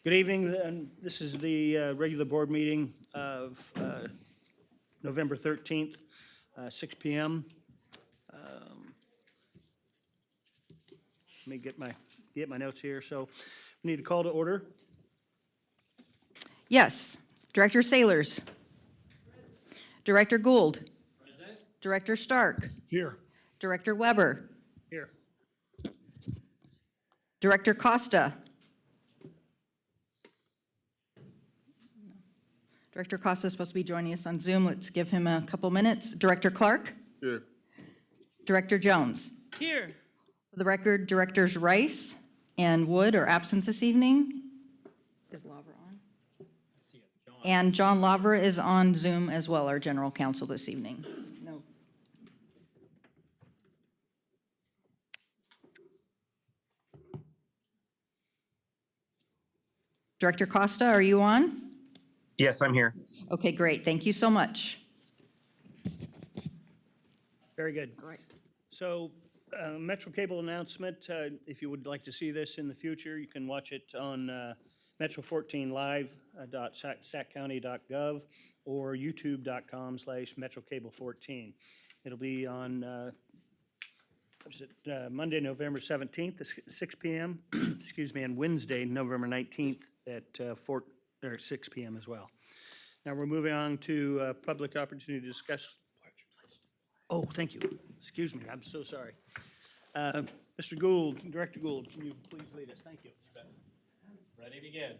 Good evening, and this is the regular board meeting of November 13th, 6 PM. Let me get my notes here. So we need to call to order. Yes. Director Sailors. Director Gould. Present. Director Stark. Here. Director Weber. Here. Director Costa. Director Costa is supposed to be joining us on Zoom. Let's give him a couple minutes. Director Clark. Here. Director Jones. Here. For the record, Directors Rice and Wood are absent this evening. Is Lavra on? And John Lavra is on Zoom as well, our general counsel this evening. No. Director Costa, are you on? Yes, I'm here. Okay, great. Thank you so much. Very good. Great. So Metro Cable announcement, if you would like to see this in the future, you can watch it on metro14live.saccounty.gov or youtube.com/metrocable14. It'll be on Monday, November 17th at 6 p.m., excuse me, and Wednesday, November 19th at 6 p.m. as well. Now we're moving on to public opportunity to discuss. Oh, thank you. Excuse me, I'm so sorry. Mr. Gould, Director Gould, can you please lead us? Thank you. Ready, begin.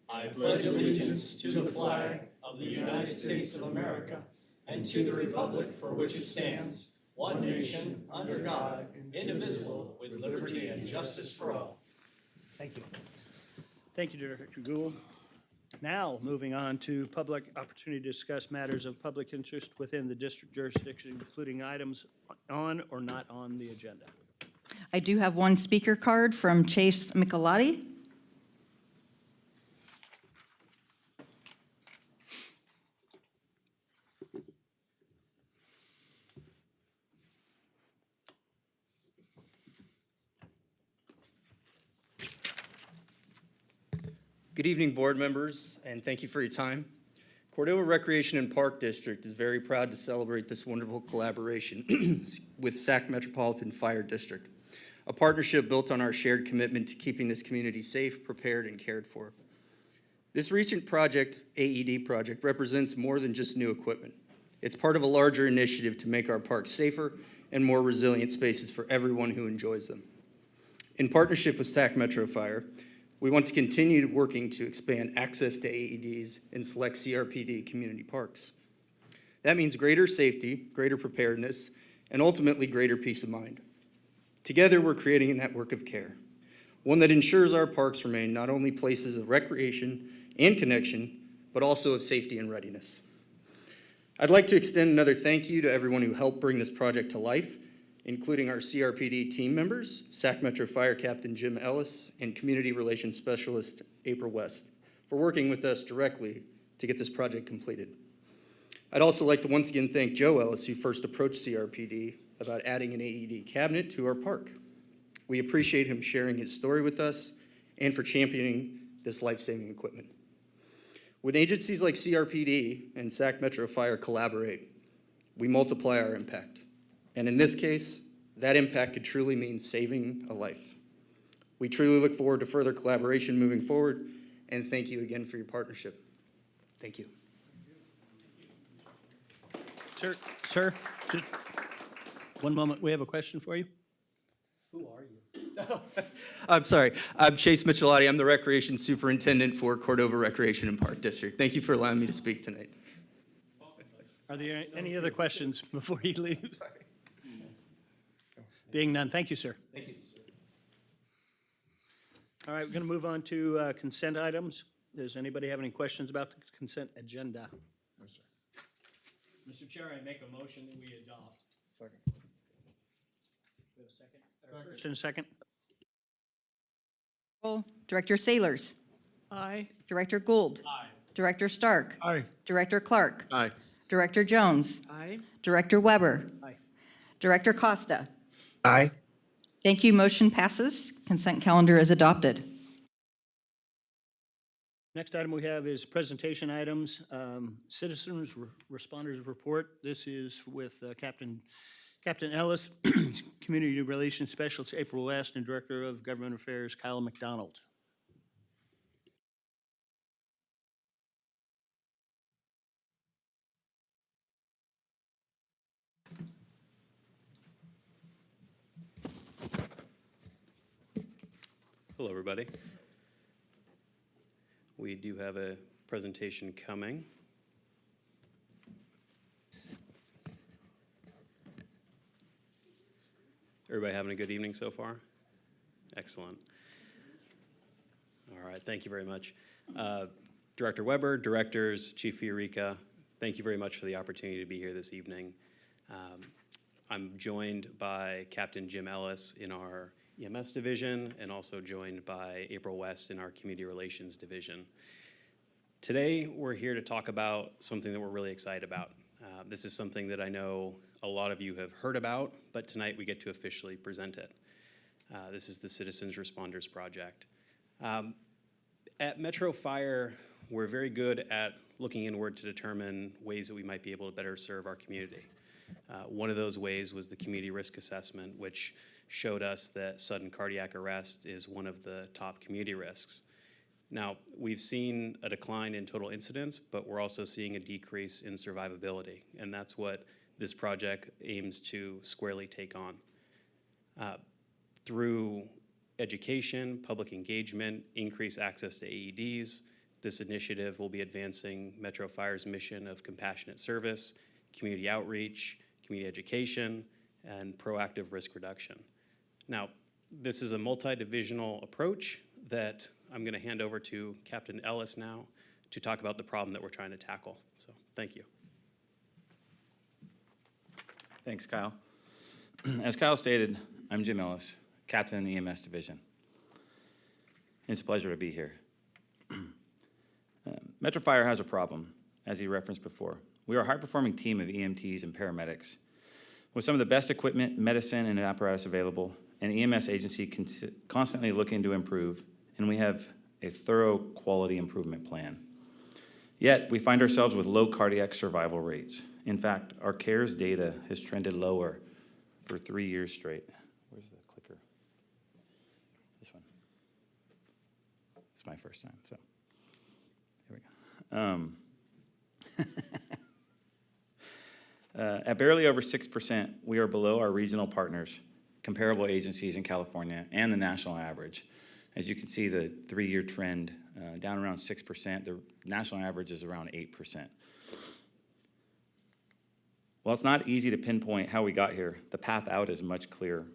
I pledge allegiance to the flag of the United States of America and to the republic for which it stands, one nation, under God, indivisible, with liberty and justice for all. Thank you. Thank you, Director Gould. Now, moving on to public opportunity to discuss matters of public interest within the district jurisdiction, including items on or not on the agenda. I do have one speaker card from Chase Michelati. Good evening, board members, and thank you for your time. Cordova Recreation and Park District is very proud to celebrate this wonderful collaboration with Sac Metropolitan Fire District, a partnership built on our shared commitment to keeping this community safe, prepared, and cared for. This recent project, AED project, represents more than just new equipment. It's part of a larger initiative to make our parks safer and more resilient spaces for everyone who enjoys them. In partnership with Sac Metro Fire, we want to continue working to expand access to AEDs in select CRPD community parks. That means greater safety, greater preparedness, and ultimately greater peace of mind. Together, we're creating a network of care, one that ensures our parks remain not only places of recreation and connection, but also of safety and readiness. I'd like to extend another thank you to everyone who helped bring this project to life, including our CRPD team members, Sac Metro Fire Captain Jim Ellis, and Community Relations Specialist April West, for working with us directly to get this project completed. I'd also like to once again thank Joe Ellis, who first approached CRPD about adding an AED cabinet to our park. We appreciate him sharing his story with us and for championing this life-saving equipment. When agencies like CRPD and Sac Metro Fire collaborate, we multiply our impact. And in this case, that impact could truly mean saving a life. We truly look forward to further collaboration moving forward, and thank you again for your partnership. Thank you. Sir, just one moment. We have a question for you. Who are you? I'm sorry. I'm Chase Michelati. I'm the Recreation Superintendent for Cordova Recreation and Park District. Thank you for allowing me to speak tonight. Are there any other questions before he leaves? Being none, thank you, sir. Thank you, sir. All right, we're going to move on to consent items. Does anybody have any questions about the consent agenda? No, sir. Mr. Chair, I make a motion that we adopt. Second. We have a second? First and a second? Director Sailors. Aye. Director Gould. Aye. Director Stark. Aye. Director Clark. Aye. Director Jones. Aye. Director Weber. Aye. Director Costa. Aye. Thank you. Motion passes. Consent calendar is adopted. Next item we have is presentation items, citizens responders report. This is with Captain Ellis, Community Relations Specialist April West, and Director of Government Affairs Kyle McDonald. Hello, everybody. We do have a presentation coming. Everybody having a good evening so far? Excellent. All right, thank you very much. Director Weber, directors, Chief Fiorica, thank you very much for the opportunity to be here this evening. I'm joined by Captain Jim Ellis in our EMS division, and also joined by April West in our Community Relations division. Today, we're here to talk about something that we're really excited about. This is something that I know a lot of you have heard about, but tonight we get to officially present it. This is the Citizens Responders Project. At Metro Fire, we're very good at looking inward to determine ways that we might be able to better serve our community. One of those ways was the community risk assessment, which showed us that sudden cardiac arrest is one of the top community risks. Now, we've seen a decline in total incidents, but we're also seeing a decrease in survivability, and that's what this project aims to squarely take on. Through education, public engagement, increased access to AEDs, this initiative will be advancing Metro Fire's mission of compassionate service, community outreach, community education, and proactive risk reduction. Now, this is a multi-divisional approach that I'm going to hand over to Captain Ellis now to talk about the problem that we're trying to tackle. So, thank you. Thanks, Kyle. As Kyle stated, I'm Jim Ellis, Captain in the EMS Division. It's a pleasure to be here. Metro Fire has a problem, as he referenced before. We are a high-performing team of EMTs and paramedics with some of the best equipment, medicine, and apparatus available, an EMS agency constantly looking to improve, and we have a thorough quality improvement plan. Yet, we find ourselves with low cardiac survival rates. In fact, our CARES data has trended lower for 3 years straight. Where's the clicker? This one. It's my first time, so here we go. At barely over 6%, we are below our regional partners, comparable agencies in California, and the national average. As you can see, the 3-year trend down around 6%. The national average is around 8%. While it's not easy to pinpoint how we got here, the path out is much clearer.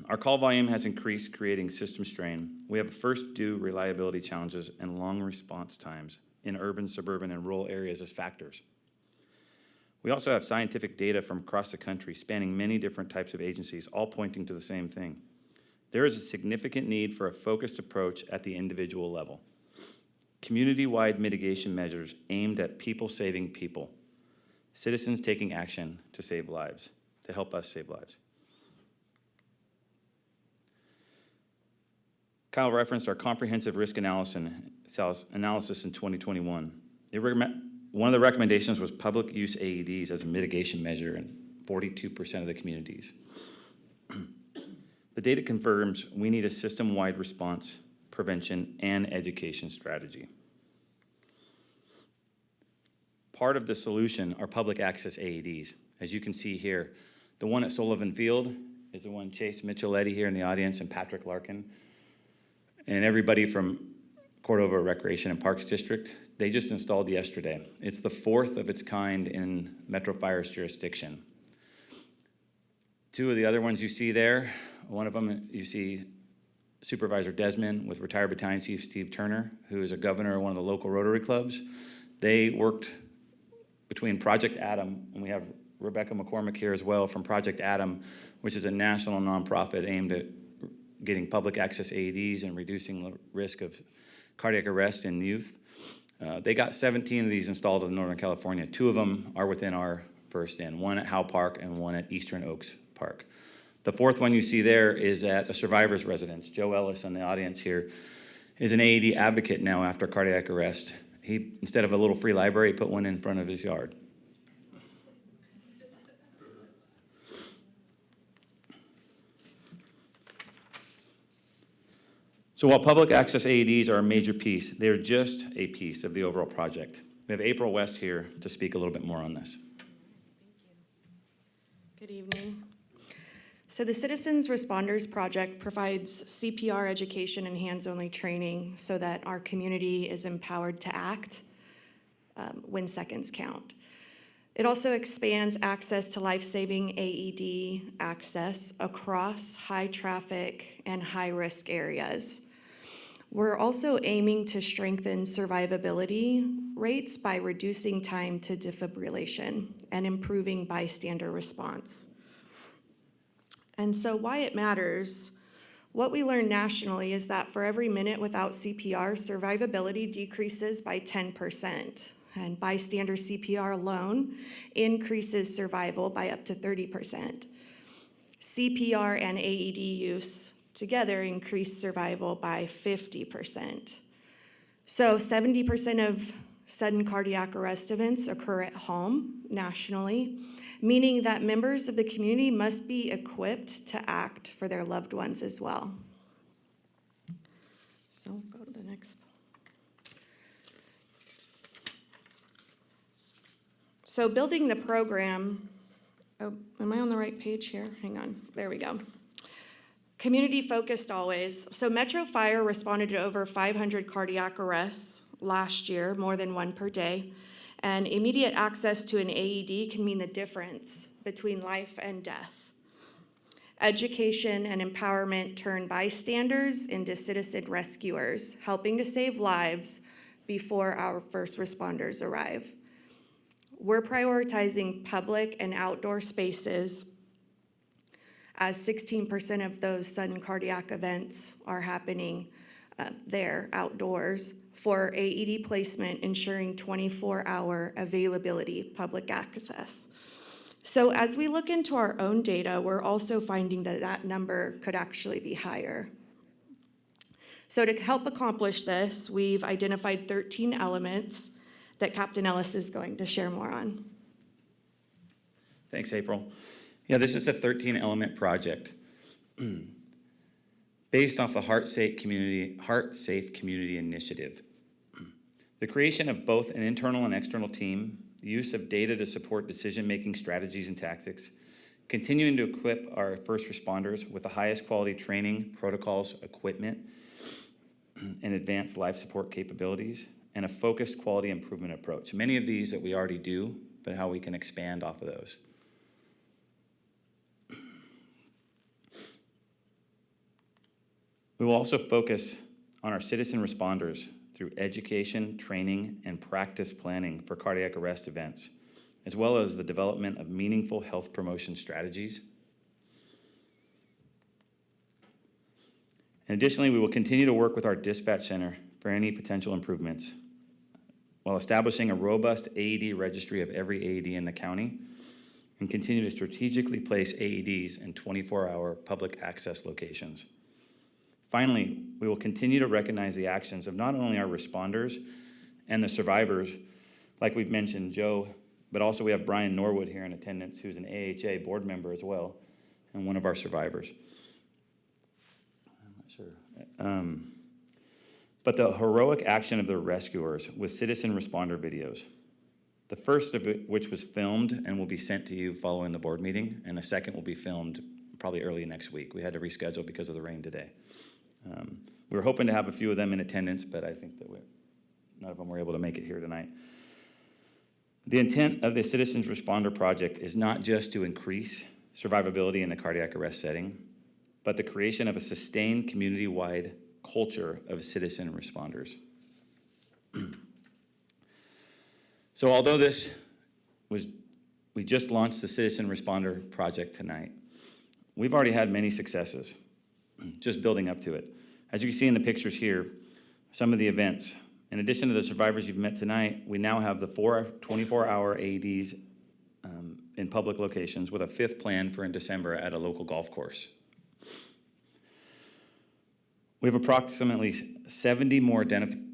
Our call volume has increased, creating system strain. We have first due reliability challenges and long response times in urban, suburban, and rural areas as factors. We also have scientific data from across the country spanning many different types of agencies, all pointing to the same thing. There is a significant need for a focused approach at the individual level. Community-wide mitigation measures aimed at people saving people. Citizens taking action to save lives, to help us save lives. Kyle referenced our comprehensive risk analysis in 2021. One of the recommendations was public use AEDs as a mitigation measure in 42% of the communities. The data confirms we need a system-wide response, prevention, and education strategy. Part of the solution are public access AEDs. As you can see here, the one at Sullivan Field is the one Chase Micheletti here in the audience and Patrick Larkin. And everybody from Cordova Recreation and Parks District, they just installed yesterday. It's the 4th of its kind in Metro Fire's jurisdiction. 2 of the other ones you see there, one of them you see Supervisor Desmond with retired Battalion Chief Steve Turner, who is a governor of one of the local Rotary clubs. They worked between Project Adam, and we have Rebecca McCormick here as well from Project Adam, which is a national nonprofit aimed at getting public access AEDs and reducing the risk of cardiac arrest in youth. They got 17 of these installed in Northern California. 2 of them are within our first in, one at Howe Park and one at Eastern Oaks Park. The 4th one you see there is at a survivor's residence. Joe Ellis in the audience here. is an AED advocate now after cardiac arrest. He, instead of a little free library, put one in front of his yard. So while public access AEDs are a major piece, they're just a piece of the overall project. We have April West here to speak a little bit more on this. Good evening. So the Citizens Responders Project provides CPR education and hands-only training so that our community is empowered to act when seconds count. It also expands access to life-saving AED access across high-traffic and high-risk areas. We're also aiming to strengthen survivability rates by reducing time to defibrillation and improving bystander response. And so why it matters, what we learned nationally is that for every minute without CPR, survivability decreases by 10%. And bystander CPR alone increases survival by up to 30%. CPR and AED use together increase survival by 50%. So 70% of sudden cardiac arrest events occur at home nationally, meaning that members of the community must be equipped to act for their loved ones as well. So go to the next. So building the program, oh, am I on the right page here? Hang on, there we go. Community focused always. So Metro Fire responded to over 500 cardiac arrests last year, more than one per day. And immediate access to an AED can mean the difference between life and death. Education and empowerment turn bystanders into citizen rescuers, helping to save lives before our first responders arrive. We're prioritizing public and outdoor spaces, as 16% of those sudden cardiac events are happening there outdoors for AED placement, ensuring 24-hour availability, public access. So as we look into our own data, we're also finding that that number could actually be higher. So to help accomplish this, we've identified 13 elements that Captain Ellis is going to share more on. Thanks, April. Yeah, this is a 13-element project based off the Heart Safe Community Initiative. The creation of both an internal and external team, the use of data to support decision-making strategies and tactics, continuing to equip our first responders with the highest quality training, protocols, equipment, and advanced life support capabilities, and a focused quality improvement approach. Many of these that we already do, but how we can expand off of those. We will also focus on our citizen responders through education, training, and practice planning for cardiac arrest events, as well as the development of meaningful health promotion strategies. And additionally, we will continue to work with our dispatch center for any potential improvements, while establishing a robust AED registry of every AED in the county, and continue to strategically place AEDs in 24-hour public access locations. Finally, we will continue to recognize the actions of not only our responders and the survivors, like we've mentioned, Joe, but also we have Brian Norwood here in attendance, who's an AHA board member as well, and one of our survivors. I'm not sure. But the heroic action of the rescuers with citizen responder videos. The first of which was filmed and will be sent to you following the board meeting, and the second will be filmed probably early next week. We had to reschedule because of the rain today. We were hoping to have a few of them in attendance, but I think that none of them were able to make it here tonight. The intent of the Citizens Responder Project is not just to increase survivability in the cardiac arrest setting, but the creation of a sustained community-wide culture of citizen responders. So although we just launched the Citizen Responder Project tonight, we've already had many successes just building up to it. As you can see in the pictures here, some of the events. In addition to the survivors you've met tonight, we now have the 24-hour AEDs in public locations with a 5th plan for in December at a local golf course. We have approximately 70 more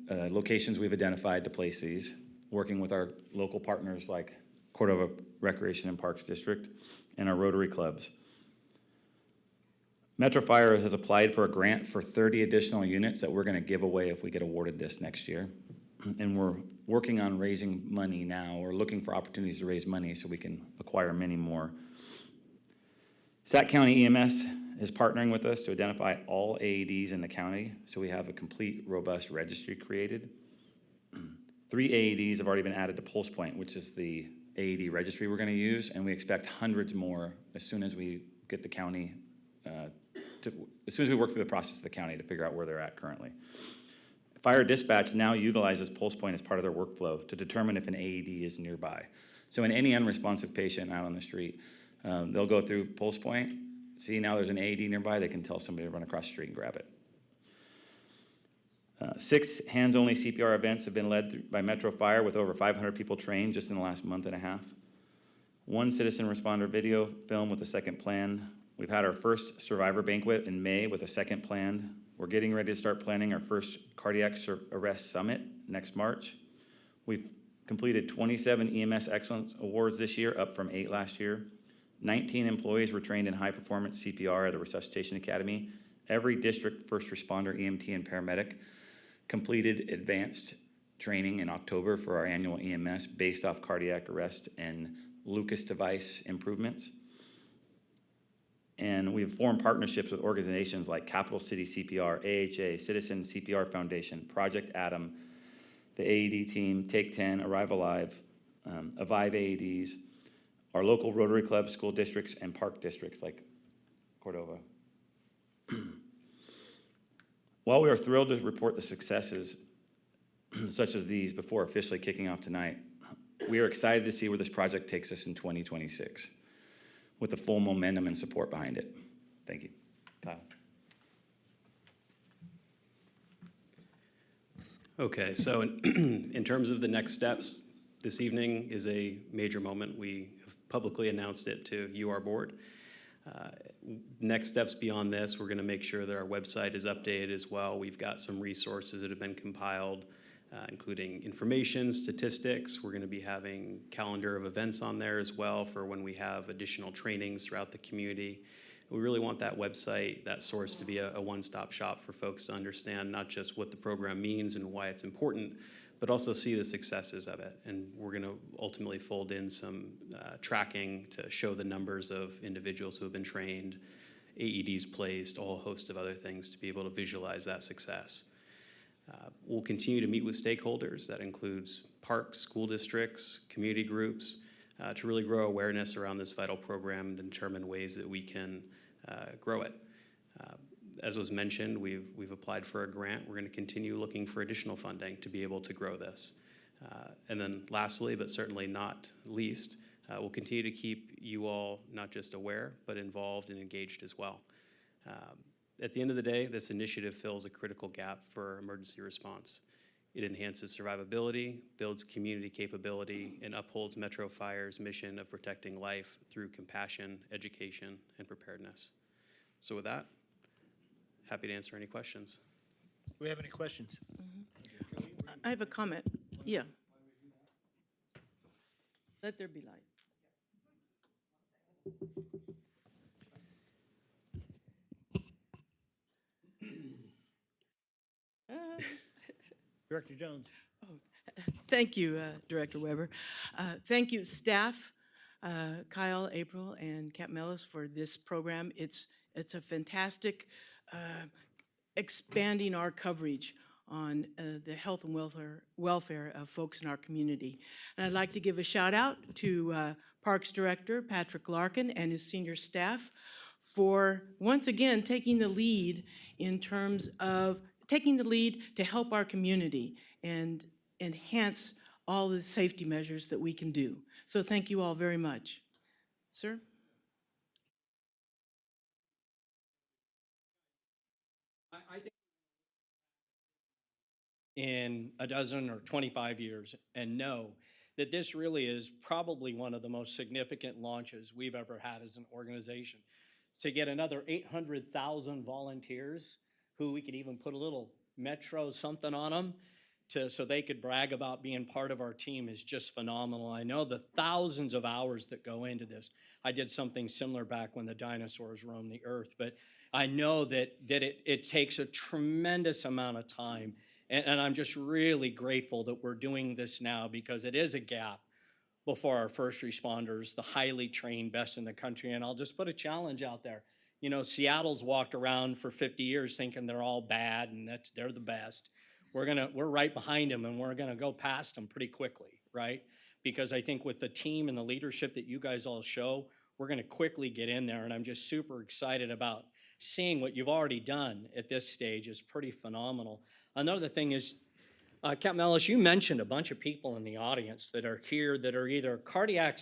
locations we've identified to place these, working with our local partners like Cordova Recreation and Parks District and our Rotary clubs. Metro Fire has applied for a grant for 30 additional units that we're going to give away if we get awarded this next year. And we're working on raising money now. We're looking for opportunities to raise money so we can acquire many more. Sac County EMS is partnering with us to identify all AEDs in the county, so we have a complete, robust registry created. 3 AEDs have already been added to Pulse Point, which is the AED registry we're going to use, and we expect hundreds more as soon as we get the county, as soon as we work through the process of the county to figure out where they're at currently. Fire dispatch now utilizes Pulse Point as part of their workflow to determine if an AED is nearby. So in any unresponsive patient out on the street, they'll go through Pulse Point, see now there's an AED nearby, they can tell somebody to run across the street and grab it. 6 hands-only CPR events have been led by Metro Fire with over 500 people trained just in the last month and a half. 1 citizen responder video film with a second plan. We've had our first survivor banquet in May with a second planned. We're getting ready to start planning our first cardiac arrest summit next March. We've completed 27 EMS Excellence Awards this year, up from 8 last year. 19 employees were trained in high-performance CPR at the Resuscitation Academy. Every district first responder, EMT, and paramedic completed advanced training in October for our annual EMS based off cardiac arrest and Lucas device improvements. And we've formed partnerships with organizations like Capital City CPR, AHA, Citizen CPR Foundation, Project Atom, the AED team, Take 10, Arrive Alive, Avive AEDs, our local Rotary Club, school districts, and park districts like Cordova. While we are thrilled to report the successes such as these before officially kicking off tonight, we are excited to see where this project takes us in 2026 with the full momentum and support behind it. Thank you. Kyle. Okay, so in terms of the next steps, this evening is a major moment. We have publicly announced it to you, our board. Next steps beyond this, we're going to make sure that our website is updated as well. We've got some resources that have been compiled, including information, statistics. We're going to be having calendar of events on there as well for when we have additional trainings throughout the community. We really want that website, that source, to be a one-stop shop for folks to understand not just what the program means and why it's important, but also see the successes of it. And we're going to ultimately fold in some tracking to show the numbers of individuals who have been trained, AEDs placed, a whole host of other things to be able to visualize that success. We'll continue to meet with stakeholders. That includes parks, school districts, community groups, to really grow awareness around this vital program and determine ways that we can grow it. As was mentioned, we've applied for a grant. We're going to continue looking for additional funding to be able to grow this. And then lastly, but certainly not least, we'll continue to keep you all not just aware, but involved and engaged as well. At the end of the day, this initiative fills a critical gap for emergency response. It enhances survivability, builds community capability, and upholds Metro Fire's mission of protecting life through compassion, education, and preparedness. So with that, happy to answer any questions. Do we have any questions? I have a comment. Yeah. Let there be light. Director Jones. Thank you, Director Weber. Thank you, staff, Kyle, April, and Cap Mellis for this program. It's a fantastic expanding our coverage on the health and welfare of folks in our community. And I'd like to give a shout out to Parks Director Patrick Larkin and his senior staff for once again taking the lead in terms of to help our community and enhance all the safety measures that we can do. So thank you all very much. Sir? I think in a dozen or 25 years and know that this really is probably one of the most significant launches we've ever had as an organization. To get another 800,000 volunteers who we could even put a little Metro something on them so they could brag about being part of our team is just phenomenal. I know the thousands of hours that go into this. I did something similar back when the dinosaurs roamed the earth, but I know that it takes a tremendous amount of time. And I'm just really grateful that we're doing this now because it is a gap before our first responders, the highly trained best in the country. And I'll just put a challenge out there. You know, Seattle's walked around for 50 years thinking they're all bad and they're the best. We're right behind them and we're gonna go past them pretty quickly, right? Because I think with the team and the leadership that you guys all show, we're gonna quickly get in there. And I'm just super excited about seeing what you've already done at this stage is pretty phenomenal. Another thing is, Captain Ellis, you mentioned a bunch of people in the audience that are here that are either cardiac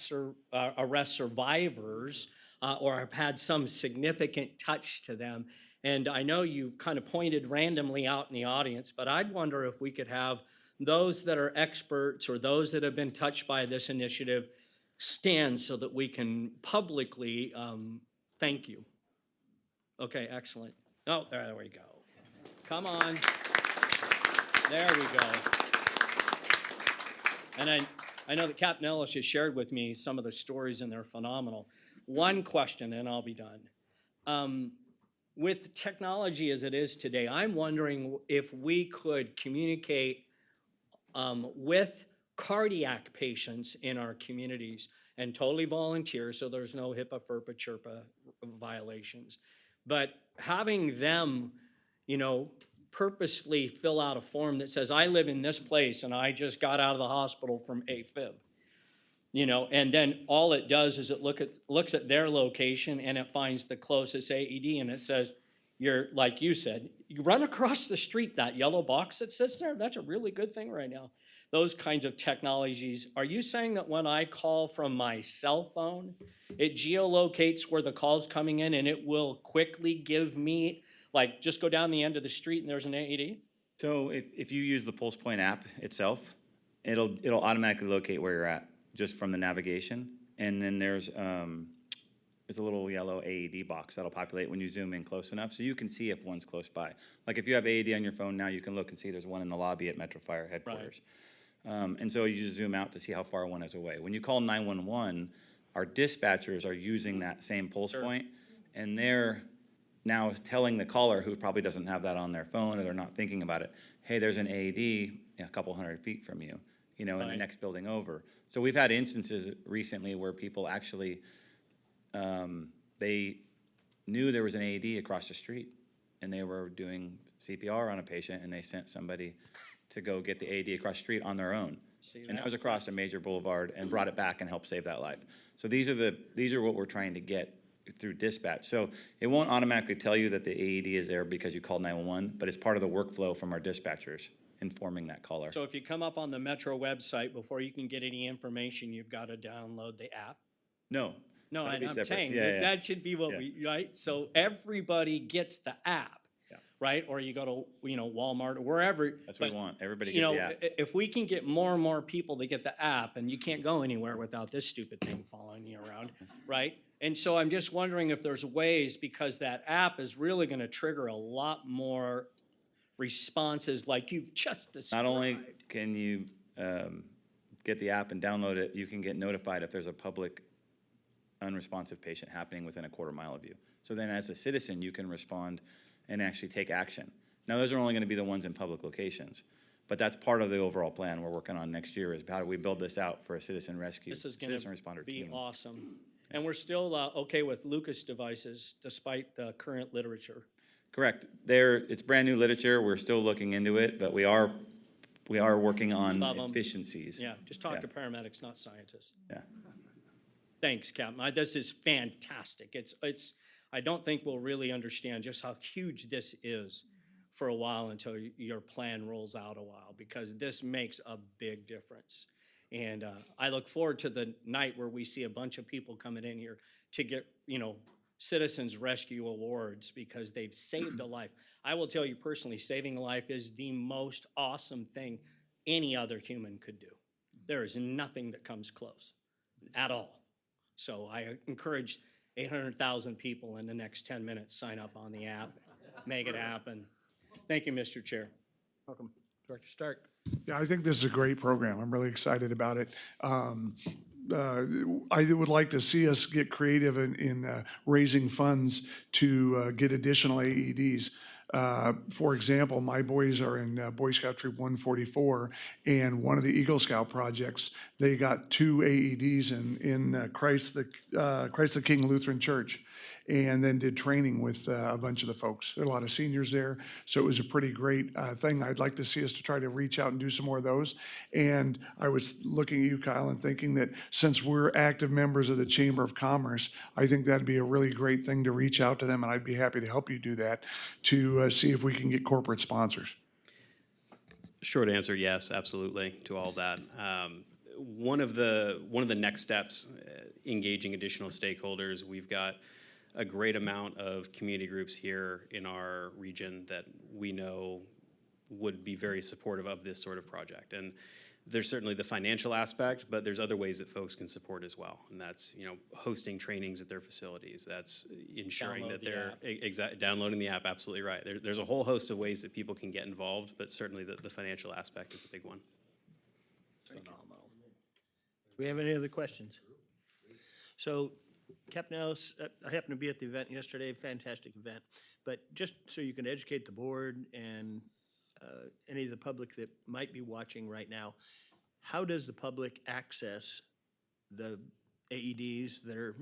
arrest survivors or have had some significant touch to them. And I know you kind of pointed randomly out in the audience, but I'd wonder if we could have those that are experts or those that have been touched by this initiative stand so that we can publicly thank you. Okay, excellent. Oh, there we go. Come on. There we go. And I know that Captain Ellis has shared with me some of the stories, and they're phenomenal. One question, and I'll be done. With technology as it is today, I'm wondering if we could communicate with cardiac patients in our communities and totally volunteer, so there's no HIPAA, FERPA, CHIRPA violations. But having them, you know, purposefully fill out a form that says, I live in this place and I just got out of the hospital from AFib. You know, and then all it does is it looks at their location and it finds the closest AED and it says, you're, like you said, you run across the street, that yellow box that sits there, that's a really good thing right now. Those kinds of technologies. Are you saying that when I call from my cell phone, it geolocates where the call's coming in and it will quickly give me, like, just go down the end of the street and there's an AED? So if you use the Pulse Point app itself, it'll automatically locate where you're at just from the navigation. And then there's a little yellow AED box that'll populate when you zoom in close enough, so you can see if one's close by. Like if you have AED on your phone now, you can look and see there's one in the lobby at Metro Fire headquarters. Right. And so you just zoom out to see how far one is away. When you call 911, our dispatchers are using that same Pulse Point, and they're now telling the caller who probably doesn't have that on their phone or they're not thinking about it, hey, there's an AED a couple hundred feet from you, you know, in the next building over. So we've had instances recently where people actually, they knew there was an AED across the street and they were doing CPR on a patient and they sent somebody to go get the AED across the street on their own. And that was across a major boulevard and brought it back and helped save that life. So these are what we're trying to get through dispatch. So it won't automatically tell you that the AED is there because you called 911, but it's part of the workflow from our dispatchers informing that caller. So if you come up on the Metro website, before you can get any information, you've got to download the app? No. No, That'd be I'm separate. saying that should be what we, right? So everybody gets the app, right? Or you go to, Walmart or wherever. That's what we want. Everybody get the app. If we can get more and more people to get the app, and you can't go anywhere without this stupid thing following you around, right? And so I'm just wondering if there's ways, because that app is really going to trigger a lot more responses like you've just described. Not only can you get the app and download it, you can get notified if there's a public unresponsive patient happening within a quarter mile of you. So then as a citizen, you can respond and actually take action. Now, those are only going to be the ones in public locations, but that's part of the overall plan we're working on next year is how do we build this out for a citizen rescue, This is going citizen to responder be team. awesome. And we're still okay with Lucas devices despite the current literature. Correct. It's brand new literature. We're still looking into it, but we are working on Love 'em. efficiencies. Yeah, just talk to paramedics, not scientists. Yeah. Thanks, Captain. This is fantastic. I don't think we'll really understand just how huge this is for a while until your plan rolls out a while, because this makes a big difference. And I look forward to the night where we see a bunch of people coming in here to get, Citizens Rescue Awards because they've saved a life. I will tell you personally, saving a life is the most awesome thing any other human could do. There is nothing that comes close at all. So I encourage 800,000 people in the next 10 minutes sign up on the app, make it happen. Thank you, Mr. Chair. Welcome. Director Stark. Yeah, I think this is a great program. I'm really excited about it. I would like to see us get creative in raising funds to get additional AEDs. For example, my boys are in Boy Scout Troop 144, and one of the Eagle Scout projects, they got 2 AEDs in Christ the King Lutheran Church, and then did training with a bunch of the folks. There are a lot of seniors there, so it was a pretty great thing. I'd like to see us to try to reach out and do some more of those. And I was looking at you, Kyle, and thinking that since we're active members of the Chamber of Commerce, I think that'd be a really great thing to reach out to them, and I'd be happy to help you do that, to see if we can get corporate sponsors. Short answer, yes, absolutely, to all that. One of the next steps, engaging additional stakeholders. We've got a great amount of community groups here in our region that we know would be very supportive of this sort of project. And there's certainly the financial aspect, but there's other ways that folks can support as well. And that's, hosting trainings at their facilities. That's ensuring that they're downloading the app, absolutely right. There's a whole host of ways that people can get involved, but certainly the financial aspect is a big one. Phenomenal. Do we have any other questions? So, Captain Ellis, I happened to be at the event yesterday, fantastic event. But just so you can educate the board and any of the public that might be watching right now, how does the public access the AEDs that are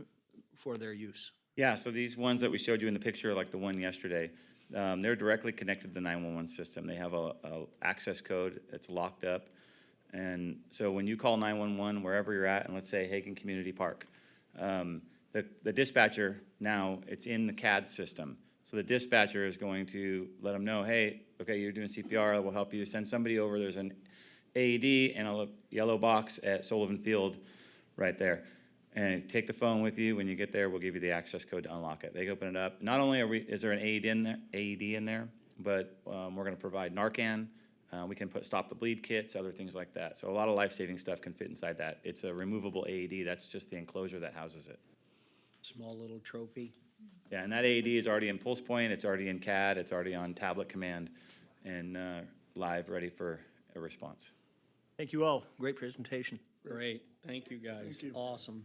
for their use? Yeah, so these ones that we showed you in the picture, like the one yesterday, they're directly connected to the 911 system. They have a access code, it's locked up. And so when you call 911, wherever you're at, and let's say Hagen Community Park, the dispatcher now, it's in the CAD system. So the dispatcher is going to let them know, hey, okay, you're doing CPR, we'll help you. Send somebody over. There's an AED and a yellow box at Sullivan Field right there. And take the phone with you. When you get there, we'll give you the access code to unlock it. They open it up. Not only is there an AED in there, but we're going to provide Narcan. We can put stop the bleed kits, other things like that. So a lot of life-saving stuff can fit inside that. It's a removable AED. That's just the enclosure that houses it. Small little trophy. Yeah, and that AED is already in Pulse Point, it's already in CAD, it's already on tablet command, and live, ready for a response. Thank you all. Great presentation. Great, thank you guys. Awesome.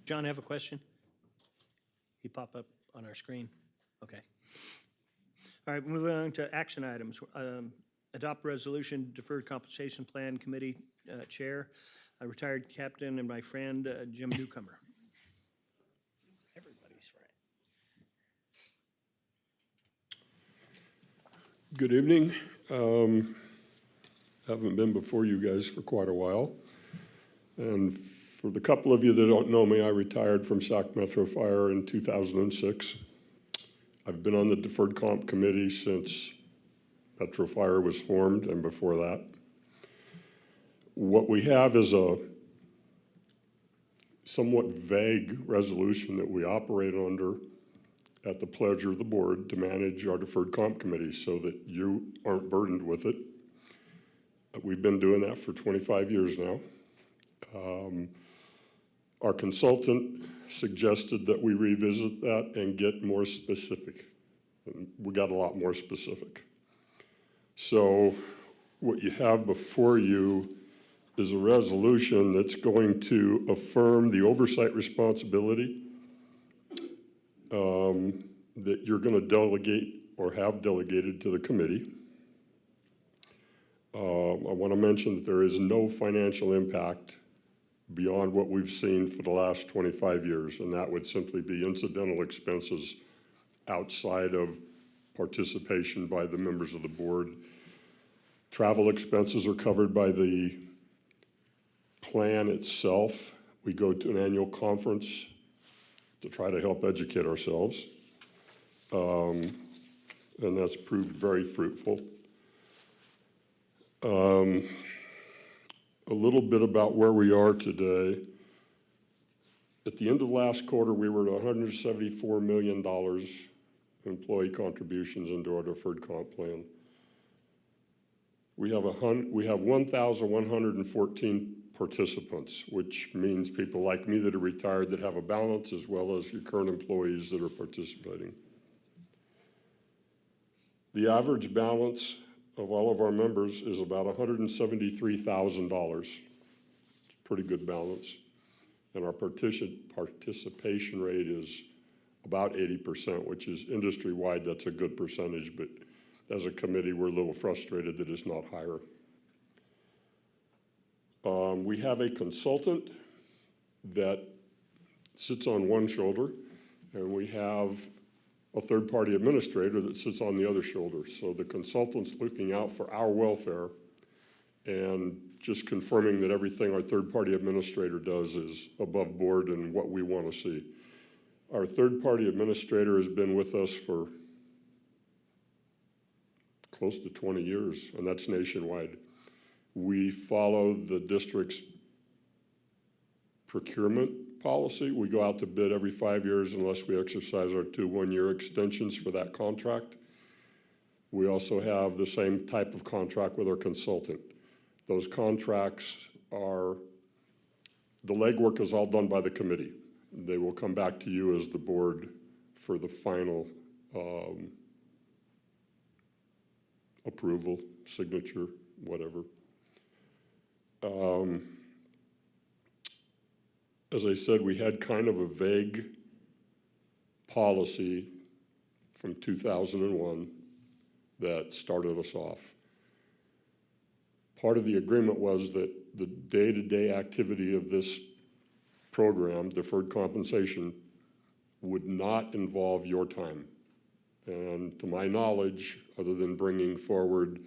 John, have a question? He pop up on our screen. Okay. All right, moving on to action items. Adopt resolution, deferred compensation plan committee chair, a retired captain and my friend, Jim Newcomer. Everybody's friend. Good evening. Haven't been before you guys for quite a while. And for the couple of you that don't know me, I retired from Sacramento Fire in 2006. I've been on the Deferred Comp Committee since Metro Fire was formed and before that. What we have is a somewhat vague resolution that we operate under at the pleasure of the board to manage our Deferred Comp Committee so that you aren't burdened with it. We've been doing that for 25 years now. Our consultant suggested that we revisit that and get more specific. And we got a lot more specific. So what you have before you is a resolution that's going to affirm the oversight responsibility that you're going to delegate or have delegated to the committee. I want to mention that there is no financial impact beyond what we've seen for the last 25 years, and that would simply be incidental expenses outside of participation by the members of the board. Travel expenses are covered by the plan itself. We go to an annual conference to try to help educate ourselves, and that's proved very fruitful. A little bit about where we are today. At the end of last quarter, we were at $174 million employee contributions into our deferred comp plan. We have 1,114 participants, which means people like me that are retired that have a balance, as well as your current employees that are participating. The average balance of all of our members is about $173,000. Pretty good balance. And our participation rate is about 80%, which is industry-wide, that's a good percentage, but as a committee, we're a little frustrated that it's not higher. We have a consultant that sits on one shoulder, and we have a third-party administrator that sits on the other shoulder. So the consultant's looking out for our welfare and just confirming that everything our third-party administrator does is above board and what we want to see. Our third-party administrator has been with us for close to 20 years, and that's nationwide. We follow the district's procurement policy. We go out to bid every 5 years unless we exercise our 2 one-year extensions for that contract. We also have the same type of contract with our consultant. Those contracts are, the legwork is all done by the committee. They will come back to you as the board for the final approval, signature, whatever. As I said, we had kind of a vague policy from 2001 that started us off. Part of the agreement was that the day-to-day activity of this program, deferred compensation, would not involve your time. And to my knowledge, other than bringing forward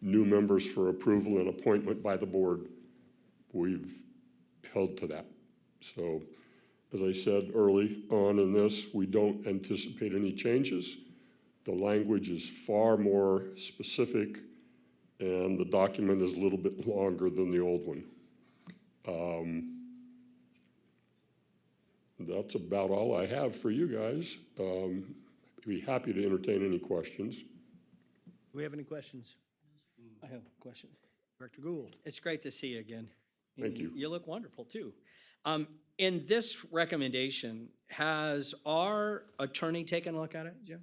new members for approval and appointment by the board, we've held to that. So, as I said early on in this, we don't anticipate any changes. The language is far more specific, and the document is a little bit longer than the old one. That's about all I have for you guys. I'd be happy to entertain any questions. Do we have any questions? I have a question. Director Gould. It's great to see you again. Thank you. You look wonderful, too. In this recommendation, has our attorney taken a look at it, Jim?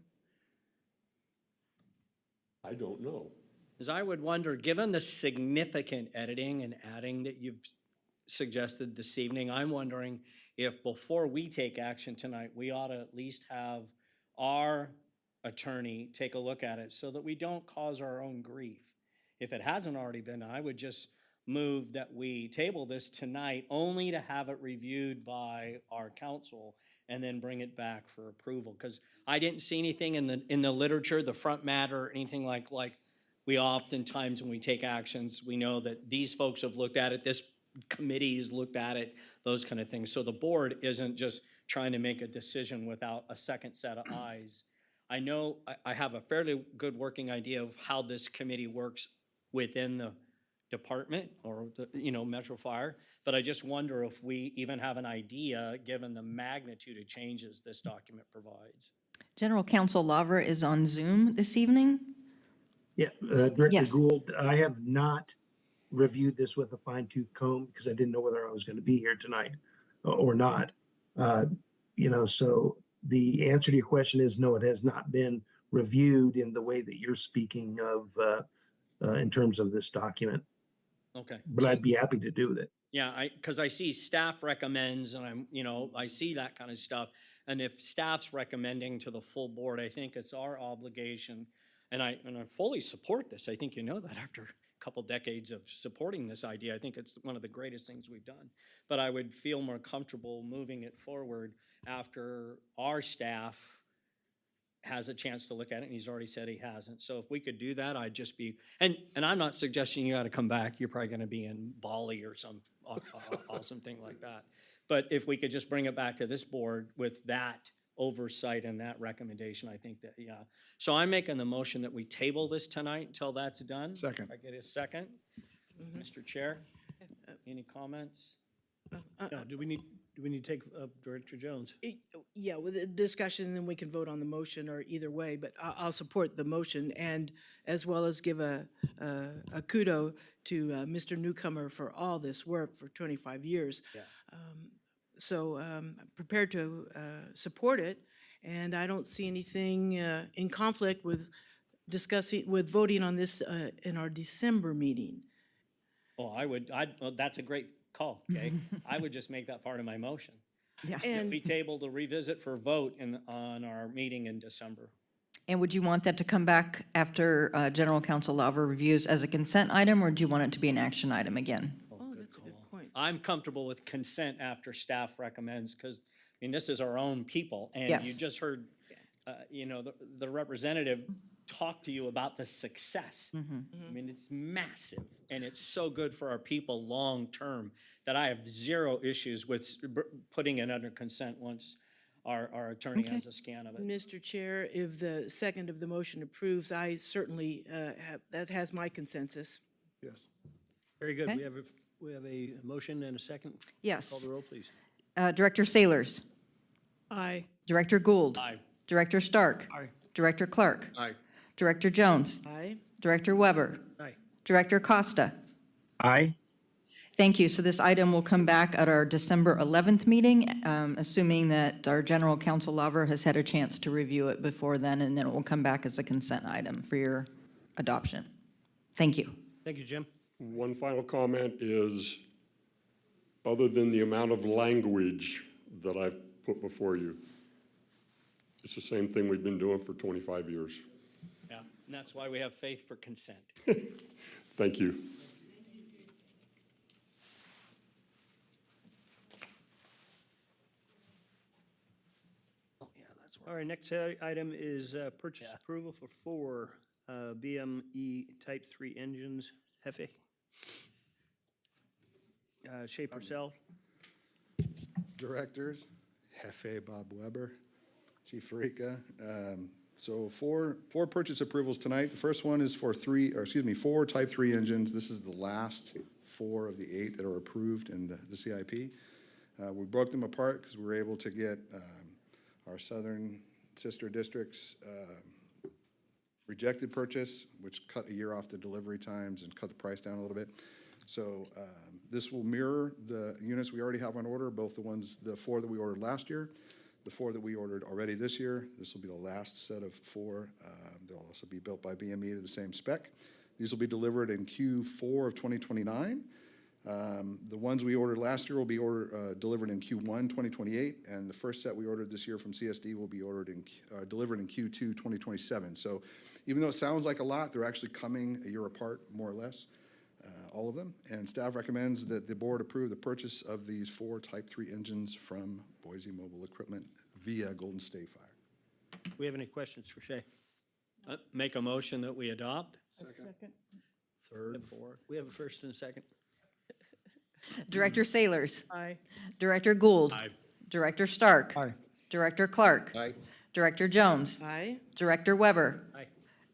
I don't know. Because I would wonder, given the significant editing and adding that you've suggested this evening, I'm wondering if before we take action tonight, we ought to at least have our attorney take a look at it so that we don't cause our own grief. If it hasn't already been, I would just move that we table this tonight only to have it reviewed by our counsel and then bring it back for approval. Because I didn't see anything in the literature, the front matter, anything like we oftentimes when we take actions, we know that these folks have looked at it, this committee has looked at it, those kind of things. So the board isn't just trying to make a decision without a second set of eyes. I know I have a fairly good working idea of how this committee works within the department or the, Metro Fire, but I just wonder if we even have an idea given the magnitude of changes this document provides. General Counsel Lavra is on Zoom this evening. Yeah, Director Yes. Gould, I have not reviewed this with a fine tooth comb because I didn't know whether I was going to be here tonight or not. So the answer to your question is no, it has not been reviewed in the way that you're speaking of in terms of this document, Okay. but I'd be happy to do that. Yeah, because I see staff recommends and I see that kind of stuff. And if staff's recommending to the full board, I think it's our obligation. And I fully support this. I think you know that after a couple decades of supporting this idea, I think it's one of the greatest things we've done. But I would feel more comfortable moving it forward after our staff has a chance to look at it, and he's already said he hasn't. So if we could do that, I'd just be, and I'm not suggesting you got to come back. You're probably going to be in Bali or some awesome thing like that. But if we could just bring it back to this board with that oversight and that recommendation, I think that, yeah. So I'm making the motion that we table this tonight until that's done. Second. If I get a second. Mr. Chair, any comments? No, do we need Do we need to take Director Jones? Yeah, with the discussion, then we can vote on the motion or either way, but I'll support the motion and as well as give a kudo to Mr. Newcomer for all this work for 25 years. Yeah. So I'm prepared to support it, and I don't see anything in conflict with voting on this in our December meeting. Well, well, that's a great call, okay? I would just make that part of my motion. Yeah. Be And tabled to revisit for vote on our meeting in December. And would you want that to come back after General Counsel Lavra reviews as a consent item, or do you want it to be an action item again? oh, that's a good point. I'm comfortable with consent after staff recommends, because, I mean, this is our own people. And you Yes. just heard, you know, the representative talk to you about the success. I mean, it's massive, and it's so good for our people long-term that I have zero issues with putting it under consent once our attorney has a scan of it. Mr. Chair, if the second of the motion approves, I certainly that has my consensus. Yes. Very good. Okay. We have a motion and a second. Call Yes. the roll, please. Director Saylors. Aye. Director Gould. Aye. Director Stark. Aye. Director Clark. Aye. Director Jones. Aye. Director Weber. Aye. Director Costa. Aye. Thank you. So this item will come back at our December 11th meeting, assuming that our General Counsel Lavra has had a chance to review it before then, and then it will come back as a consent item for your adoption. Thank you. Thank you, Jim. One final comment is, other than the amount of language that I've put before you, it's the same thing we've been doing for 25 years. Yeah, and that's why we have faith for consent. Thank you. All right, next item is purchase approval for 4 BME Type 3 engines, Hefe. Shay Purcell. Directors, Hefe Bob Weber, Chief Farika. So four purchase approvals tonight. The first one is for 4 Type 3 engines. This is the last 4 of the 8 that are approved in the CIP. We broke them apart because we were able to get our southern sister districts rejected purchase, which cut a year off the delivery times and cut the price down a little bit. So this will mirror the units we already have on order, both the 4 that we ordered last year, the 4 that we ordered already this year. This will be the last set of 4. They'll also be built by BME to the same spec. These will be delivered in Q4 of 2029. The ones we ordered last year will be delivered in Q1 2028, and the first set we ordered this year from CSD will be delivered in Q2 2027. So even though it sounds like a lot, they're actually coming a year apart, more or less, all of them. And staff recommends that the board approve the purchase of these 4 Type 3 engines from Boise Mobile Equipment via Golden State Fire. Do we have any questions for Shay? Make a motion that we adopt. Second. Third, fourth. We have a first and a second. Director Saylors. Aye. Director Gould. Aye. Director Stark. Aye. Director Clark. Aye. Director Jones. Aye. Director Weber. Aye.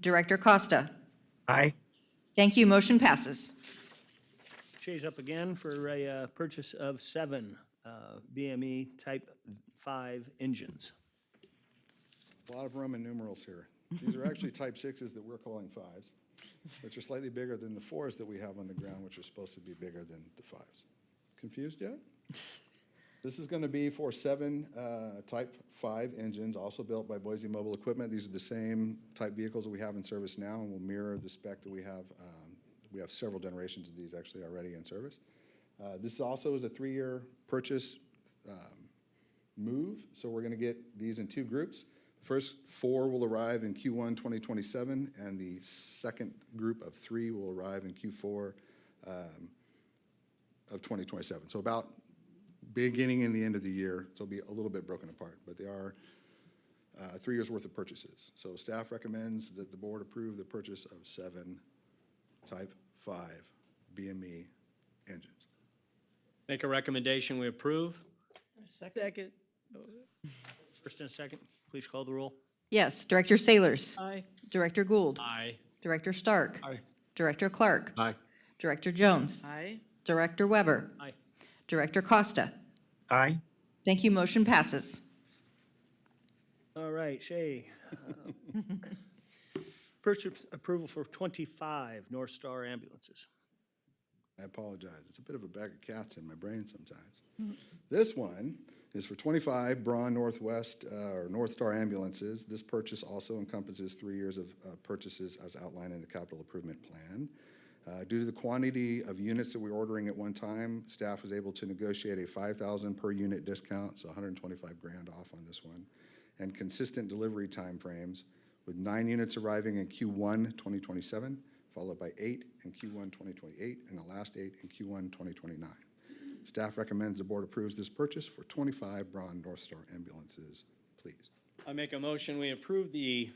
Director Costa. Aye. Thank you. Motion passes. Shay's up again for a purchase of 7 BME Type 5 engines. A lot of Roman numerals here. These are actually Type 6s that we're calling 5s, which are slightly bigger than the 4s that we have on the ground, which are supposed to be bigger than the 5s. Confused yet? This is going to be for 7 Type 5 engines, also built by Boise Mobile Equipment. These are the same type vehicles that we have in service now and will mirror the spec that we have. We have several generations of these actually already in service. This also is a 3-year purchase move, so we're going to get these in 2 groups. The first 4 will arrive in Q1 2027, and the second group of 3 will arrive in Q4 of 2027. So about beginning and the end of the year, so it'll be a little bit broken apart, but they are 3 years' worth of purchases. So staff recommends that the board approve the purchase of 7 Type 5 BME engines. Make a recommendation, we approve. Second. First and a second, please call the roll. Yes. Director Saylors. Aye. Director Gould. Aye. Director Stark. Aye. Director Clark. Aye. Director Jones. Aye. Director Weber. Aye. Director Costa. Aye. Thank you. Motion passes. All right, Shay. Purchase approval for 25 North Star ambulances. I apologize. It's a bit of a bag of cats in my brain sometimes. This one is for 25 Braun Northwest, or North Star ambulances. This purchase also encompasses 3 years of purchases as outlined in the capital improvement plan. Due to the quantity of units that we're ordering at one time, staff was able to negotiate a 5,000 per unit discount, so 125 grand off on this one, and consistent delivery timeframes, with 9 units arriving in Q1 2027, followed by 8 in Q1 2028, and the last 8 in Q1 2029. Staff recommends the board approves this purchase for 25 Braun North Star ambulances, please. I make a motion, we approve the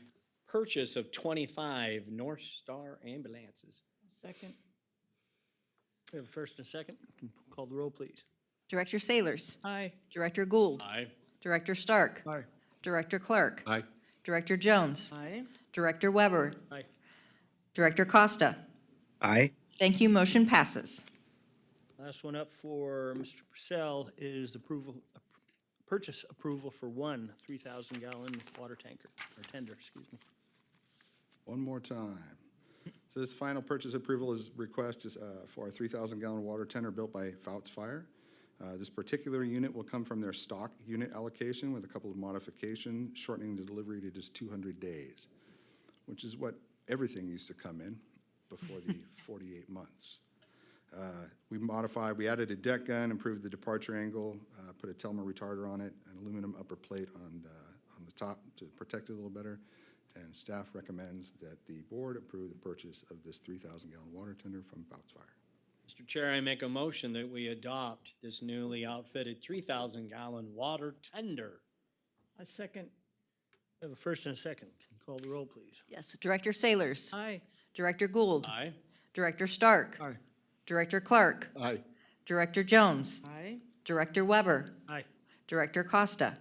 purchase of 25 North Star ambulances. Second. We have a first and a second. Call the roll, please. Director Saylors. Aye. Director Gould. Aye. Director Stark. Aye. Director Clark. Aye. Director Jones. Aye. Director Weber. Aye. Director Costa. Aye. Thank you. Motion passes. Last one up for Mr. Purcell is the purchase approval for one 3,000-gallon water tanker, or tender, excuse me. One more time. So this final purchase approval request is for a 3,000-gallon water tender built by Fouts Fire. This particular unit will come from their stock unit allocation with a couple of modifications, shortening the delivery to just 200 days, which is what everything used to come in before the 48 months. We added a deck gun, improved the departure angle, put a Telma retarder on it, an aluminum upper plate on the top to protect it a little better. And staff recommends that the board approve the purchase of this 3,000-gallon water tender from Fouts Fire. Mr. Chair, I make a motion that we adopt this newly outfitted 3,000-gallon water tender. A second. We have a first and a second. Call the roll, please. Yes. Director Saylors. Aye. Director Gould. Aye. Director Stark. Aye. Director Clark. Aye. Director Jones. Aye. Director Weber. Aye. Director Costa.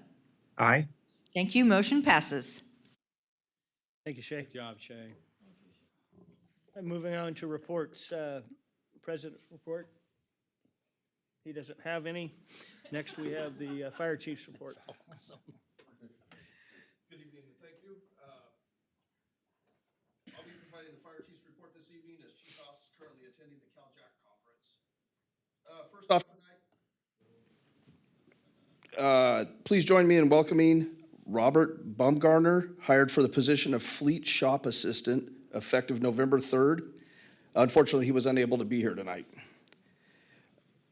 Aye. Thank you. Motion passes. Thank you, Shay. Good job, Shay. Moving on to reports. President's report. He doesn't have any. Next, we have the fire chief's report. Good evening, and thank you. I'll be providing the fire chief's report this evening as Chief House is currently attending the CalJack conference. First off tonight, please join me in welcoming Robert Baumgartner, hired for the position of Fleet Shop Assistant, effective November 3rd. Unfortunately, he was unable to be here tonight.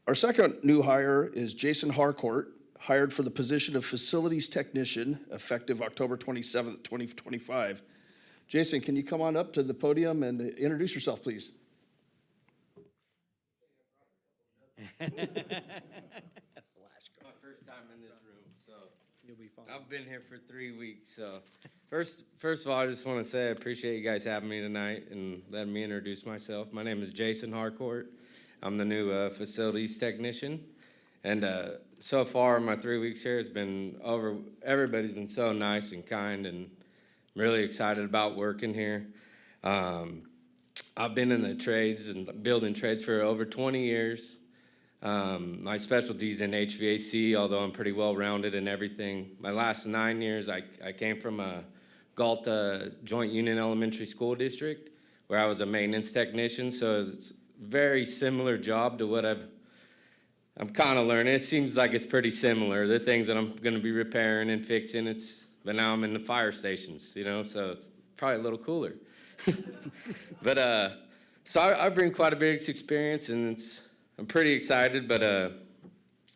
Our second new hire is Jason Harcourt, hired for the position of Facilities Technician, effective October 27th, 2025. Jason, can you come on up to the podium and introduce yourself, please? My first time in this room, so You'll be fine. I've been here for 3 weeks. So first of all, I just want to say I appreciate you guys having me tonight and letting me introduce myself. My name is Jason Harcourt. I'm the new facilities technician, and so far my 3 weeks here has been over. Everybody's been so nice and kind, and I'm really excited about working here. I've been in the trades and building trades for over 20 years. My specialty's in HVAC, although I'm pretty well-rounded in everything. My last 9 years, I came from a Galta Joint Union Elementary School District, where I was a maintenance technician, so it's a very similar job to what I'm kind of learning. It seems like it's pretty similar, the things that I'm going to be repairing and fixing. But now I'm in the fire stations, so it's probably a little cooler. But so I bring quite a bit of experience, and I'm pretty excited, but,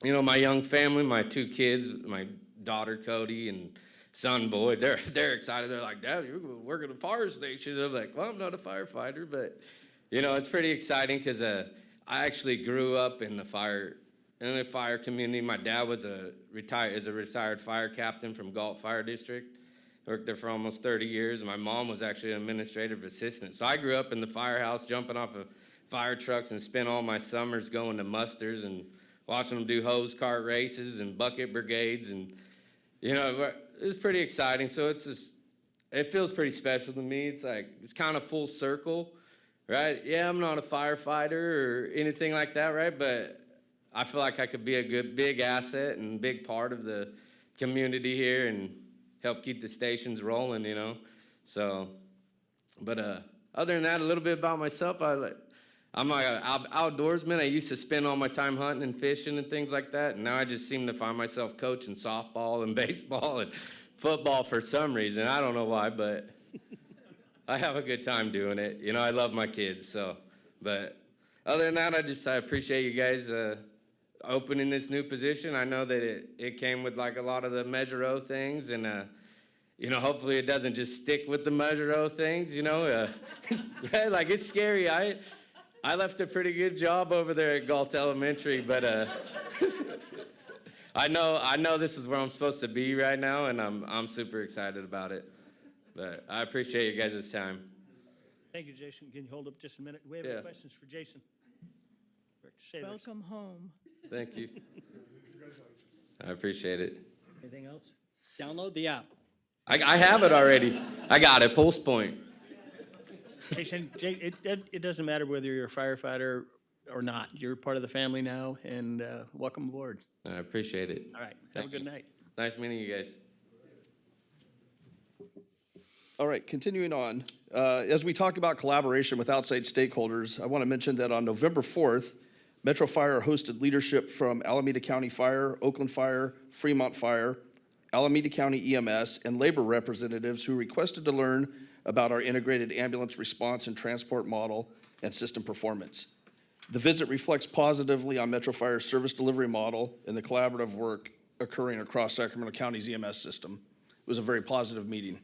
my young family, my 2 kids, my daughter Cody and son Boyd, they're excited. They're like, Dad, you're going to work at a fire station. I'm like, well, I'm not a firefighter, but, it's pretty exciting because I actually grew up in the fire community. My dad was a retired fire captain from Galt Fire District. Worked there for almost 30 years, and my mom was actually an administrative assistant. So I grew up in the firehouse, jumping off of fire trucks, and spent all my summers going to musters and watching them do hose cart races and bucket brigades, and it was pretty exciting. So it feels pretty special to me. It's kind of full circle, right? Yeah, I'm not a firefighter or anything like that, right? But I feel like I could be a good, big asset and big part of the community here and help keep the stations rolling, you know? So, but other than that, a little bit about myself. I'm like an outdoorsman. I used to spend all my time hunting and fishing and things like that. And now I just seem to find myself coaching softball and baseball and football for some reason. I don't know why, but I have a good time doing it. You know, I love my kids. So, but other than that, I appreciate you guys opening this new position. I know that it came with like a lot of the Measure O things, and you know, hopefully it doesn't just stick with the Measure O things. You know, like it's scary. I left a pretty good job over there at Galt Elementary, but I know this is where I'm supposed to be right now, and I'm super excited about it. But I appreciate you guys' time. Thank you, Jason. Can you hold up just a minute? Do we have any questions for Jason? Director Saylors. Welcome home. Thank you. I appreciate it. Anything else? Download the app. I have it already. I got it. Pulse Point. Jason, it doesn't matter whether you're a firefighter or not. You're part of the family now, and welcome aboard. I appreciate it. All right. Have a good night. Nice meeting you guys. All right, continuing on. As we talk about collaboration with outside stakeholders, I want to mention that on November 4th, Metro Fire hosted leadership from Alameda County Fire, Oakland Fire, Fremont Fire, Alameda County EMS, and labor representatives who requested to learn about our integrated ambulance response and transport model and system performance. The visit reflects positively on Metro Fire's service delivery model and the collaborative work occurring across Sacramento County's EMS system. It was a very positive meeting.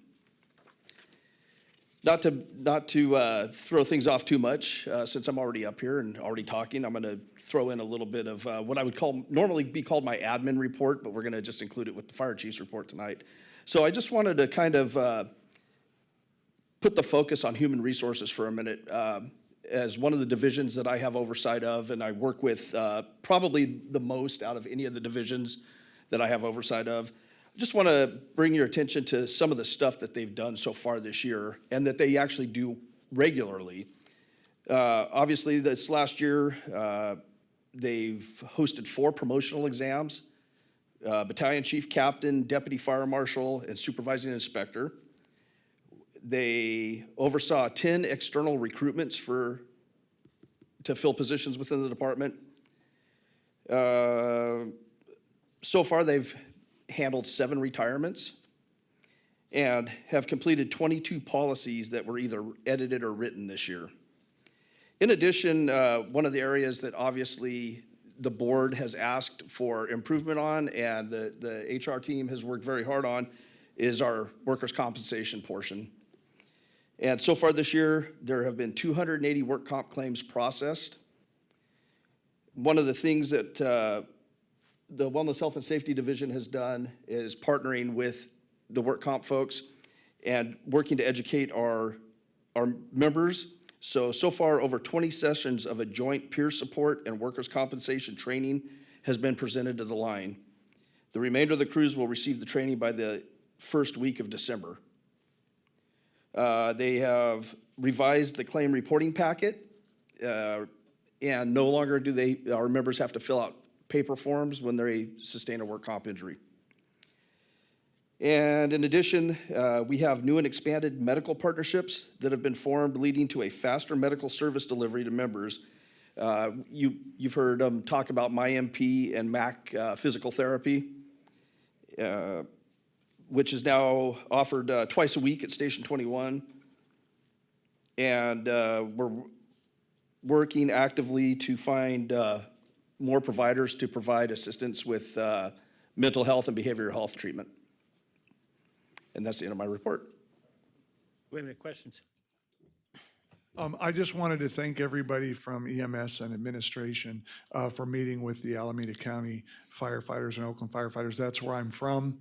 Not to throw things off too much, since I'm already up here and already talking, I'm going to throw in a little bit of what I would normally be called my admin report, but we're going to just include it with the fire chief's report tonight. So I just wanted to kind of put the focus on human resources for a minute. As one of the divisions that I have oversight of, and I work with probably the most out of any of the divisions that I have oversight of, I just want to bring your attention to some of the stuff that they've done so far this year and that they actually do regularly. Obviously, this last year, they've hosted 4 promotional exams, battalion chief, captain, deputy fire marshal, and supervising inspector. They oversaw 10 external recruitments to fill positions within the department. So far, they've handled 7 retirements and have completed 22 policies that were either edited or written this year. In addition, one of the areas that obviously the board has asked for improvement on and the HR team has worked very hard on is our workers' compensation portion. And so far this year, there have been 280 work comp claims processed. One of the things that the Wellness, Health, and Safety Division has done is partnering with the work comp folks and working to educate our members. So far, over 20 sessions of a joint peer support and workers' compensation training has been presented to the line. The remainder of the crews will receive the training by the first week of December. They have revised the claim reporting packet, and no longer do our members have to fill out paper forms when they sustain a work comp injury. And in addition, we have new and expanded medical partnerships that have been formed, leading to a faster medical service delivery to members. You've heard them talk about MyMP and MAC physical therapy, which is now offered twice a week at Station 21. And we're working actively to find more providers to provide assistance with mental health and behavioral health treatment. And that's the end of my report. Do we have any questions? I just wanted to thank everybody from EMS and administration for meeting with the Alameda County firefighters and Oakland firefighters. That's where I'm from.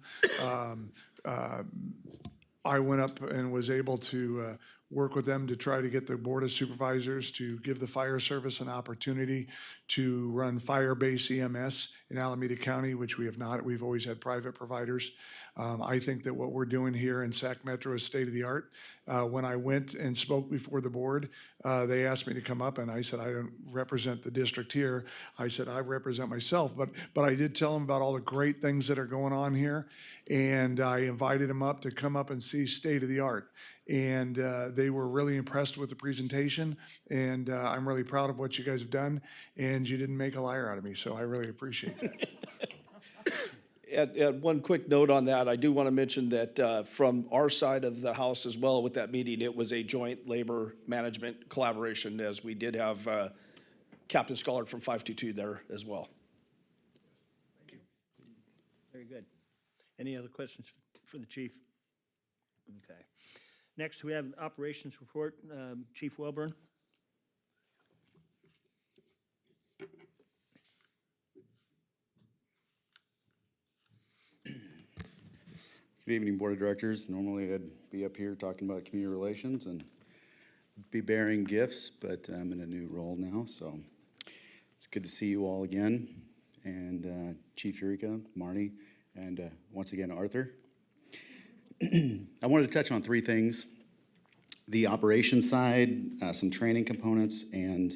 I went up and was able to work with them to try to get the Board of Supervisors to give the fire service an opportunity to run fire-based EMS in Alameda County, which we have not. We've always had private providers. I think that what we're doing here in Sac Metro is state-of-the-art. When I went and spoke before the board, they asked me to come up, and I said, I don't represent the district here. I said, I represent myself, but I did tell them about all the great things that are going on here, and I invited them up to come up and see state of the art. And they were really impressed with the presentation, and I'm really proud of what you guys have done, and you didn't make a liar out of me, so I really appreciate that. And one quick note on that, I do want to mention that from our side of the house as well with that meeting, it was a joint labor management collaboration, as we did have Captain Scholar from 522 there as well. Very good. Any other questions for the chief? Okay. Next, we have operations report. Chief Welborn. Good evening, Board of Directors. Normally I'd be up here talking about community relations and be bearing gifts, but I'm in a new role now, so it's good to see you all again. And Chief Eureka, Marnie, and once again, Arthur. I wanted to touch on three things: the operations side, some training components, and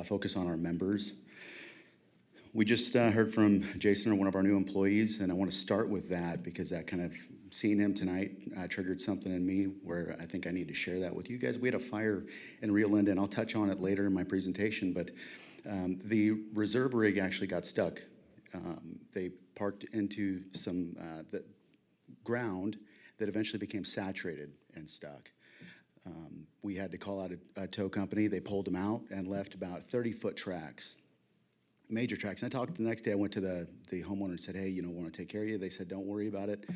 focus on our members. We just heard from Jason, one of our new employees, and I want to start with that because that kind of, seeing him tonight triggered something in me where I think I need to share that with you guys. We had a fire in Rio Linda, and I'll touch on it later in my presentation, but the reserve rig actually got stuck. They parked into some the ground that eventually became saturated and stuck. We had to call out a tow company. They pulled them out and left about 30-foot tracks. Major tracks. And I talked the next day, I went to the homeowner and said, hey, want to take care of you? They said, don't worry about it.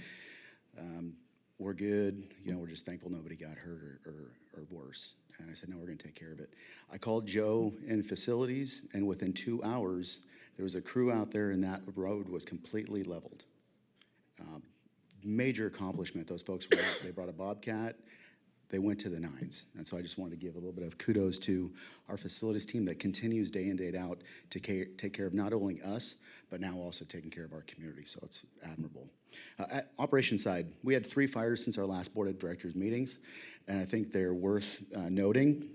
We're good. We're just thankful nobody got hurt or worse. And I said, no, we're going to take care of it. I called Joe in facilities, and within 2 hours, there was a crew out there, and that road was completely leveled. Major accomplishment. Those folks were out. They brought a Bobcat. They went to the nines. And so I just wanted to give a little bit of kudos to our facilities team that continues day in, day out to take care of not only us, but now also taking care of our community. So it's admirable. At operations side, we had 3 fires since our last Board of Directors meetings, and I think they're worth noting.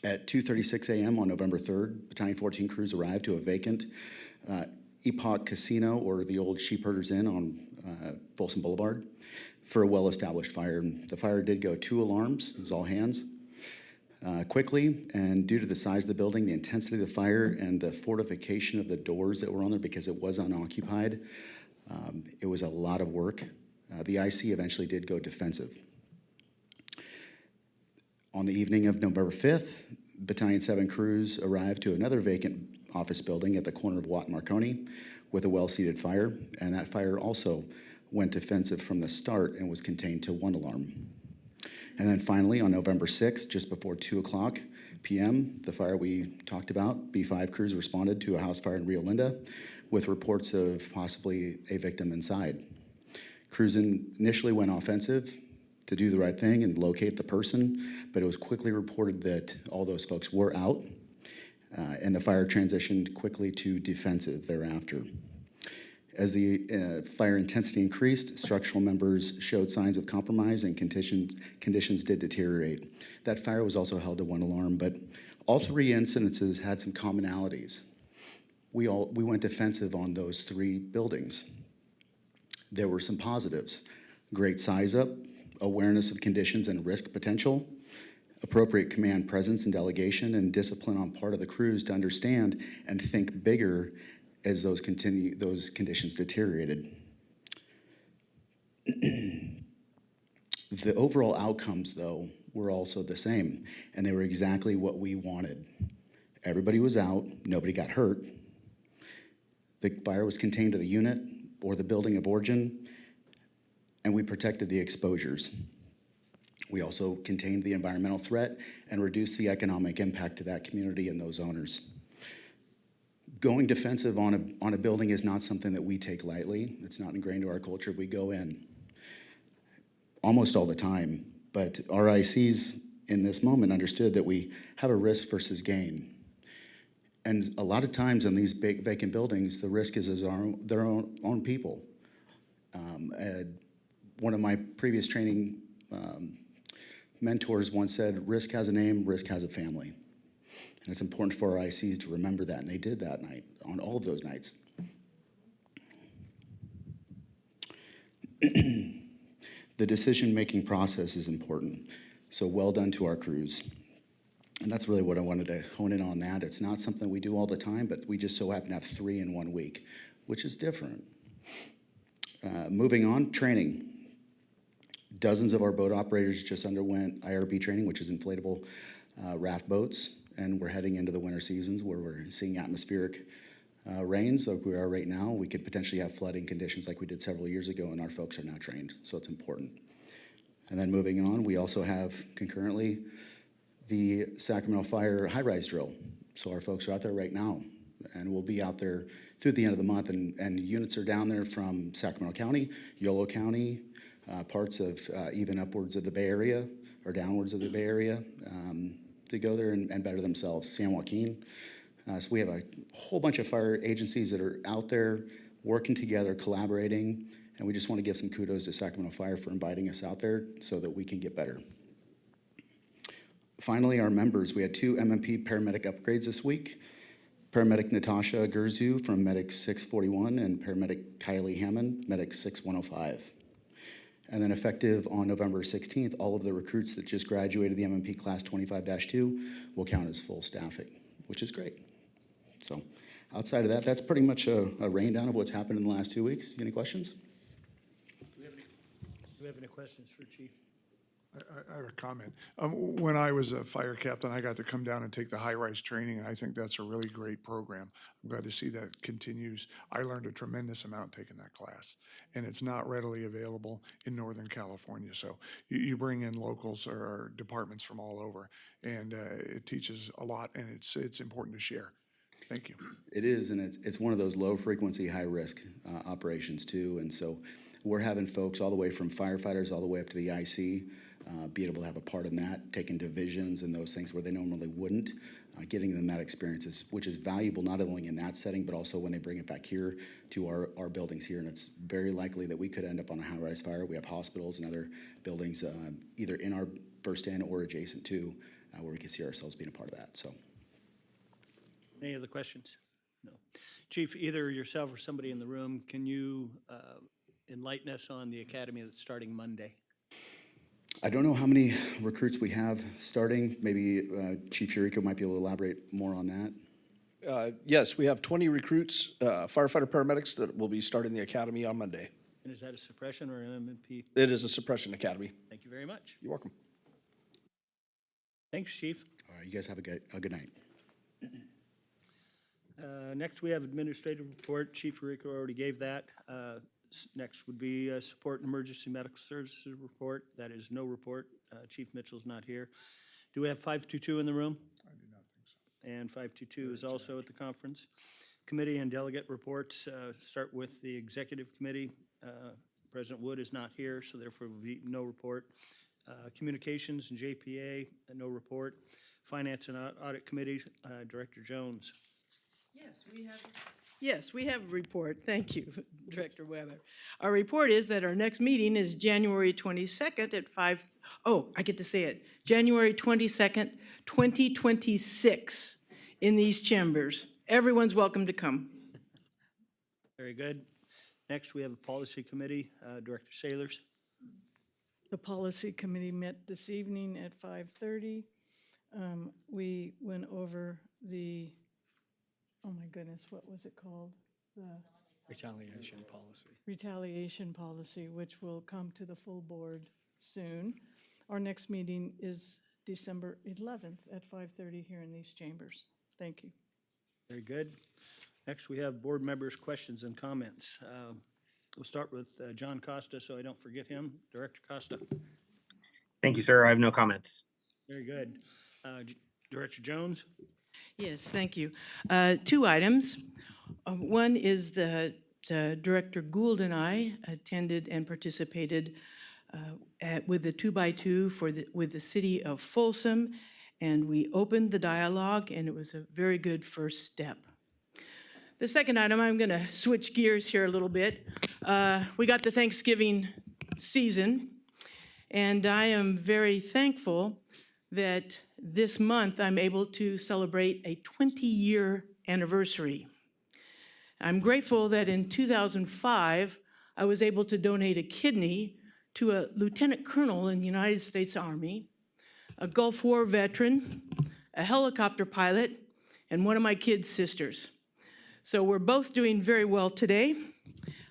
At 2:36 a.m. on November 3rd, Battalion 14 crews arrived to a vacant Epoch Casino, or the old Sheepherders Inn on Folsom Boulevard, for a well-established fire. The fire did go 2 alarms, it was all hands, quickly, and due to the size of the building, the intensity of the fire, and the fortification of the doors that were on there because it was unoccupied, it was a lot of work. The IC eventually did go defensive. On the evening of November 5th, Battalion 7 crews arrived to another vacant office building at the corner of Watt and Marconi with a well-seated fire, and that fire also went defensive from the start and was contained to 1 alarm. And then finally, on November 6th, just before 2:00 p.m., the fire we talked about, B5 crews responded to a house fire in Rio Linda with reports of possibly a victim inside. Crews initially went offensive to do the right thing and locate the person, but it was quickly reported that all those folks were out, and the fire transitioned quickly to defensive thereafter. As the fire intensity increased, structural members showed signs of compromise and conditions did deteriorate. That fire was also held to 1 alarm, but all 3 incidences had some commonalities. We went defensive on those 3 buildings. There were some positives: great size up, awareness of conditions and risk potential, appropriate command presence and delegation, and discipline on part of the crews to understand and think bigger as those conditions deteriorated. The overall outcomes, though, were also the same, and they were exactly what we wanted. Everybody was out, nobody got hurt. The fire was contained to the unit or the building of origin, and we protected the exposures. We also contained the environmental threat and reduced the economic impact to that community and those owners. Going defensive on a building is not something that we take lightly. It's not ingrained to our culture. We go in almost all the time, but our ICs in this moment understood that we have a risk versus gain. And a lot of times in these big vacant buildings, the risk is their own people. One of my previous training mentors once said, risk has a name, risk has a family. And it's important for our ICs to remember that, and they did that night, on all of those nights. The decision-making process is important, so well done to our crews. And that's really what I wanted to hone in on that. It's not something we do all the time, but we just so happen to have 3 in 1 week, which is different. Moving on, training. Dozens of our boat operators just underwent IRB training, which is inflatable raft boats, and we're heading into the winter seasons where we're seeing atmospheric rains like we are right now. We could potentially have flooding conditions like we did several years ago, and our folks are not trained, so it's important. And then moving on, we also have concurrently the Sacramento Fire high-rise drill. So our folks are out there right now, and we'll be out there through the end of the month, and units are down there from Sacramento County, Yolo County, parts of even upwards of the Bay Area, or downwards of the Bay Area, to go there and better themselves. San Joaquin. So we have a whole bunch of fire agencies that are out there working together, collaborating, and we just want to give some kudos to Sacramento Fire for inviting us out there so that we can get better. Finally, our members. We had 2 MMP paramedic upgrades this week. Paramedic Natasha Gurzu from Medic 641 and Paramedic Kylie Hammond, Medic 6105. And then effective on November 16th, all of the recruits that just graduated the MMP Class 25-2 will count as full staffing, which is great. So outside of that, that's pretty much a rain down of what's happened in the last 2 weeks. Any questions? Do we have any questions for Chief? I have a comment. When I was a fire captain, I got to come down and take the high-rise training, and I think that's a really great program. I'm glad to see that continues. I learned a tremendous amount taking that class, and it's not readily available in Northern California. So you bring in locals or departments from all over, and it teaches a lot, and it's important to share. Thank you. It is, and it's one of those low-frequency, high-risk operations, too. And so we're having folks all the way from firefighters all the way up to the IC be able to have a part in that, taking divisions and those things where they normally wouldn't, getting them that experience, which is valuable not only in that setting, but also when they bring it back here to our buildings here. And it's very likely that we could end up on a high-rise fire. We have hospitals and other buildings either in our first in or adjacent to where we can see ourselves being a part of that. So. Any other questions? No. Chief, either yourself or somebody in the room, can you enlighten us on the academy that's starting Monday? I don't know how many recruits we have starting. Maybe Chief Eureka might be able to elaborate more on that. Yes, we have 20 recruits, firefighter paramedics that will be starting the academy on Monday. And is that a suppression or an MMP? It is a suppression academy. Thank you very much. You're welcome. Thanks, Chief. All right, you guys have a good night. Next, we have administrative report. Chief Rico already gave that. Next would be support and emergency medical services report. That is no report. Chief Mitchell's not here. Do we have 522 in the room? I do not think so. And 522 is also at the conference. Committee and delegate reports start with the executive committee. President Wood is not here, so therefore will be no report. Communications and JPA, no report. Finance and Audit Committee, Director Jones. Yes, we have a report. Thank you, Director Weber. Our report is that our next meeting is January 22nd at I get to say it, January 22nd, 2026 in these chambers. Everyone's welcome to come. Very good. Next, we have a policy committee, Director Sailors. The policy committee met this evening at 5:30. We went over the, oh my goodness, what was it called? The Retaliation policy. retaliation policy, which will come to the full board soon. Our next meeting is December 11th at 5:30 here in these chambers. Thank you. Very good. Next, we have board members' questions and comments. We'll start with John Costa, so I don't forget him. Director Costa. Thank you, sir. I have no comments. Very good. Director Jones. Yes, thank you. 2 items. One is that Director Gould and I attended and participated with the 2x2 with the city of Folsom, and we opened the dialogue, and it was a very good first step. The second item, I'm going to switch gears here a little bit. We got the Thanksgiving season, And I am very thankful that this month I'm able to celebrate a 20-year anniversary. I'm grateful that in 2005, I was able to donate a kidney to a lieutenant colonel in the United States Army, a Gulf War veteran, a helicopter pilot, and one of my kids' sisters. So we're both doing very well today.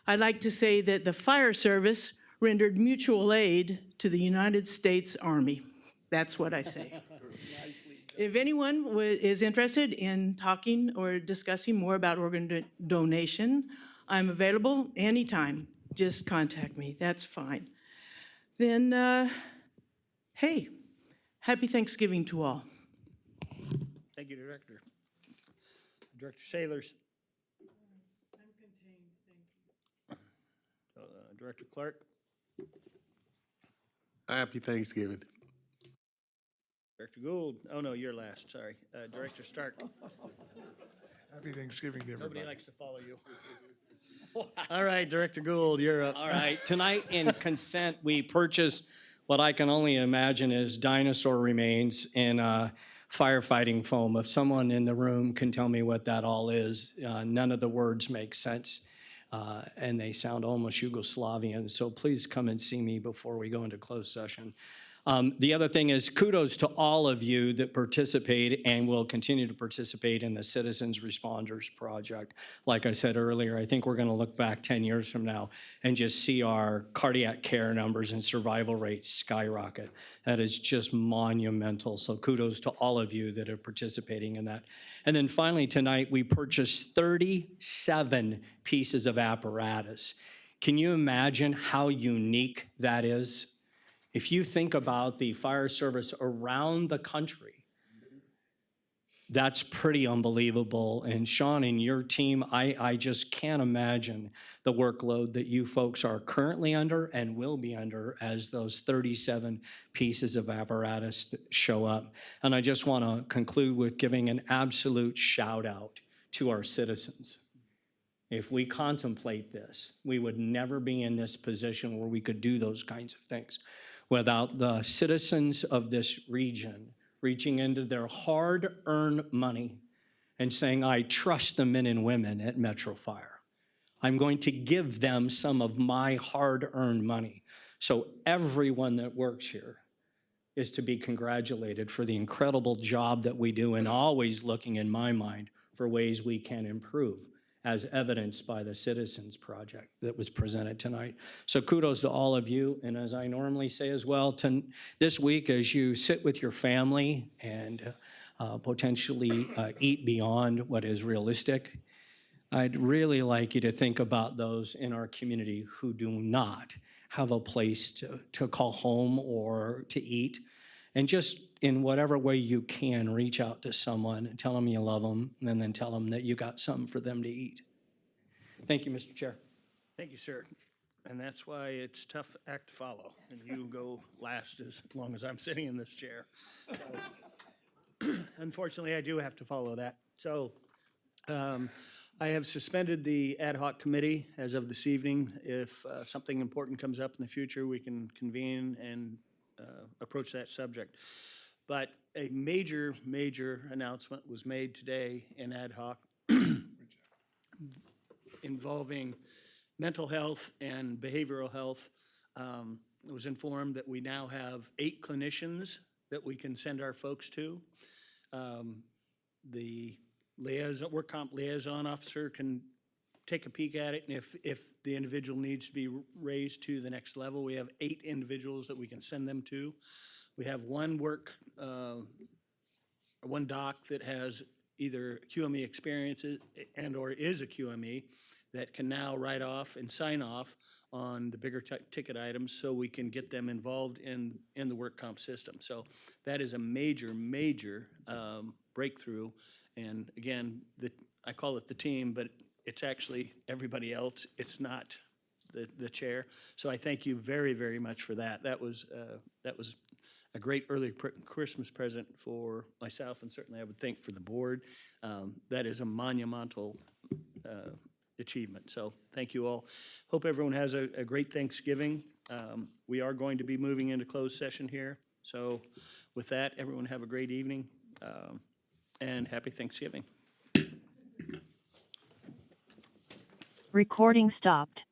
I'd like to say that the fire service rendered mutual aid to the United States Army. That's what I say. If anyone is interested in talking or discussing more about organ donation, I'm available anytime. Just contact me. That's fine. Then, hey, happy Thanksgiving to all. Thank you, Director. Director Sailors. I'm contained, thank you. Director Clark. Happy Thanksgiving. Director Gould. Oh, no, you're last, sorry. Director Stark. Happy Thanksgiving to everybody. Nobody likes to follow you. All right, Director Gould, you're up. All right, tonight in consent, we purchased what I can only imagine is dinosaur remains in firefighting foam. If someone in the room can tell me what that all is, none of the words make sense, and they sound almost Yugoslavian. So please come and see me before we go into closed session. The other thing is kudos to all of you that participate and will continue to participate in the Citizens Responders Project. Like I said earlier, I think we're going to look back 10 years from now and just see our cardiac care numbers and survival rates skyrocket. That is just monumental. So kudos to all of you that are participating in that. And then finally tonight, we purchased 37 pieces of apparatus. Can you imagine how unique that is? If you think about the fire service around the country, that's pretty unbelievable. And Sean and your team, I just can't imagine the workload that you folks are currently under and will be under as those 37 pieces of apparatus show up. And I just want to conclude with giving an absolute shout out to our citizens. If we contemplate this, we would never be in this position where we could do those kinds of things without the citizens of this region reaching into their hard-earned money and saying, I trust the men and women at Metro Fire. I'm going to give them some of my hard-earned money. So everyone that works here is to be congratulated for the incredible job that we do and always looking, in my mind, for ways we can improve, as evidenced by the Citizens Project that was presented tonight. So kudos to all of you. And as I normally say as well, this week as you sit with your family and potentially eat beyond what is realistic, I'd really like you to think about those in our community who do not have a place to call home or to eat. And just in whatever way you can, reach out to someone and tell them you love them, and then tell them that you got something for them to eat. Thank you, Mr. Chair. Thank you, sir. And that's why it's a tough act to follow. And you go last as long as I'm sitting in this chair. So, unfortunately, I do have to follow that. So I have suspended the ad hoc committee as of this evening. If something important comes up in the future, we can convene and approach that subject. But a major, major announcement was made today in ad hoc involving mental health and behavioral health. I was informed that we now have 8 clinicians that we can send our folks to. The work comp liaison officer can take a peek at it, and if the individual needs to be raised to the next level, we have 8 individuals that we can send them to. We have one doc that has either QME experiences and or is a QME that can now write off and sign off on the bigger ticket items so we can get them involved in the work comp system. So that is a major, major breakthrough. And again, I call it the team, but it's actually everybody else. It's not the chair. So I thank you very, very much for that. That was a great early Christmas present for myself, and certainly I would think for the board. That is a monumental achievement. So thank you all. Hope everyone has a great Thanksgiving. We are going to be moving into closed session here. So with that, everyone have a great evening and happy Thanksgiving. Recording stopped.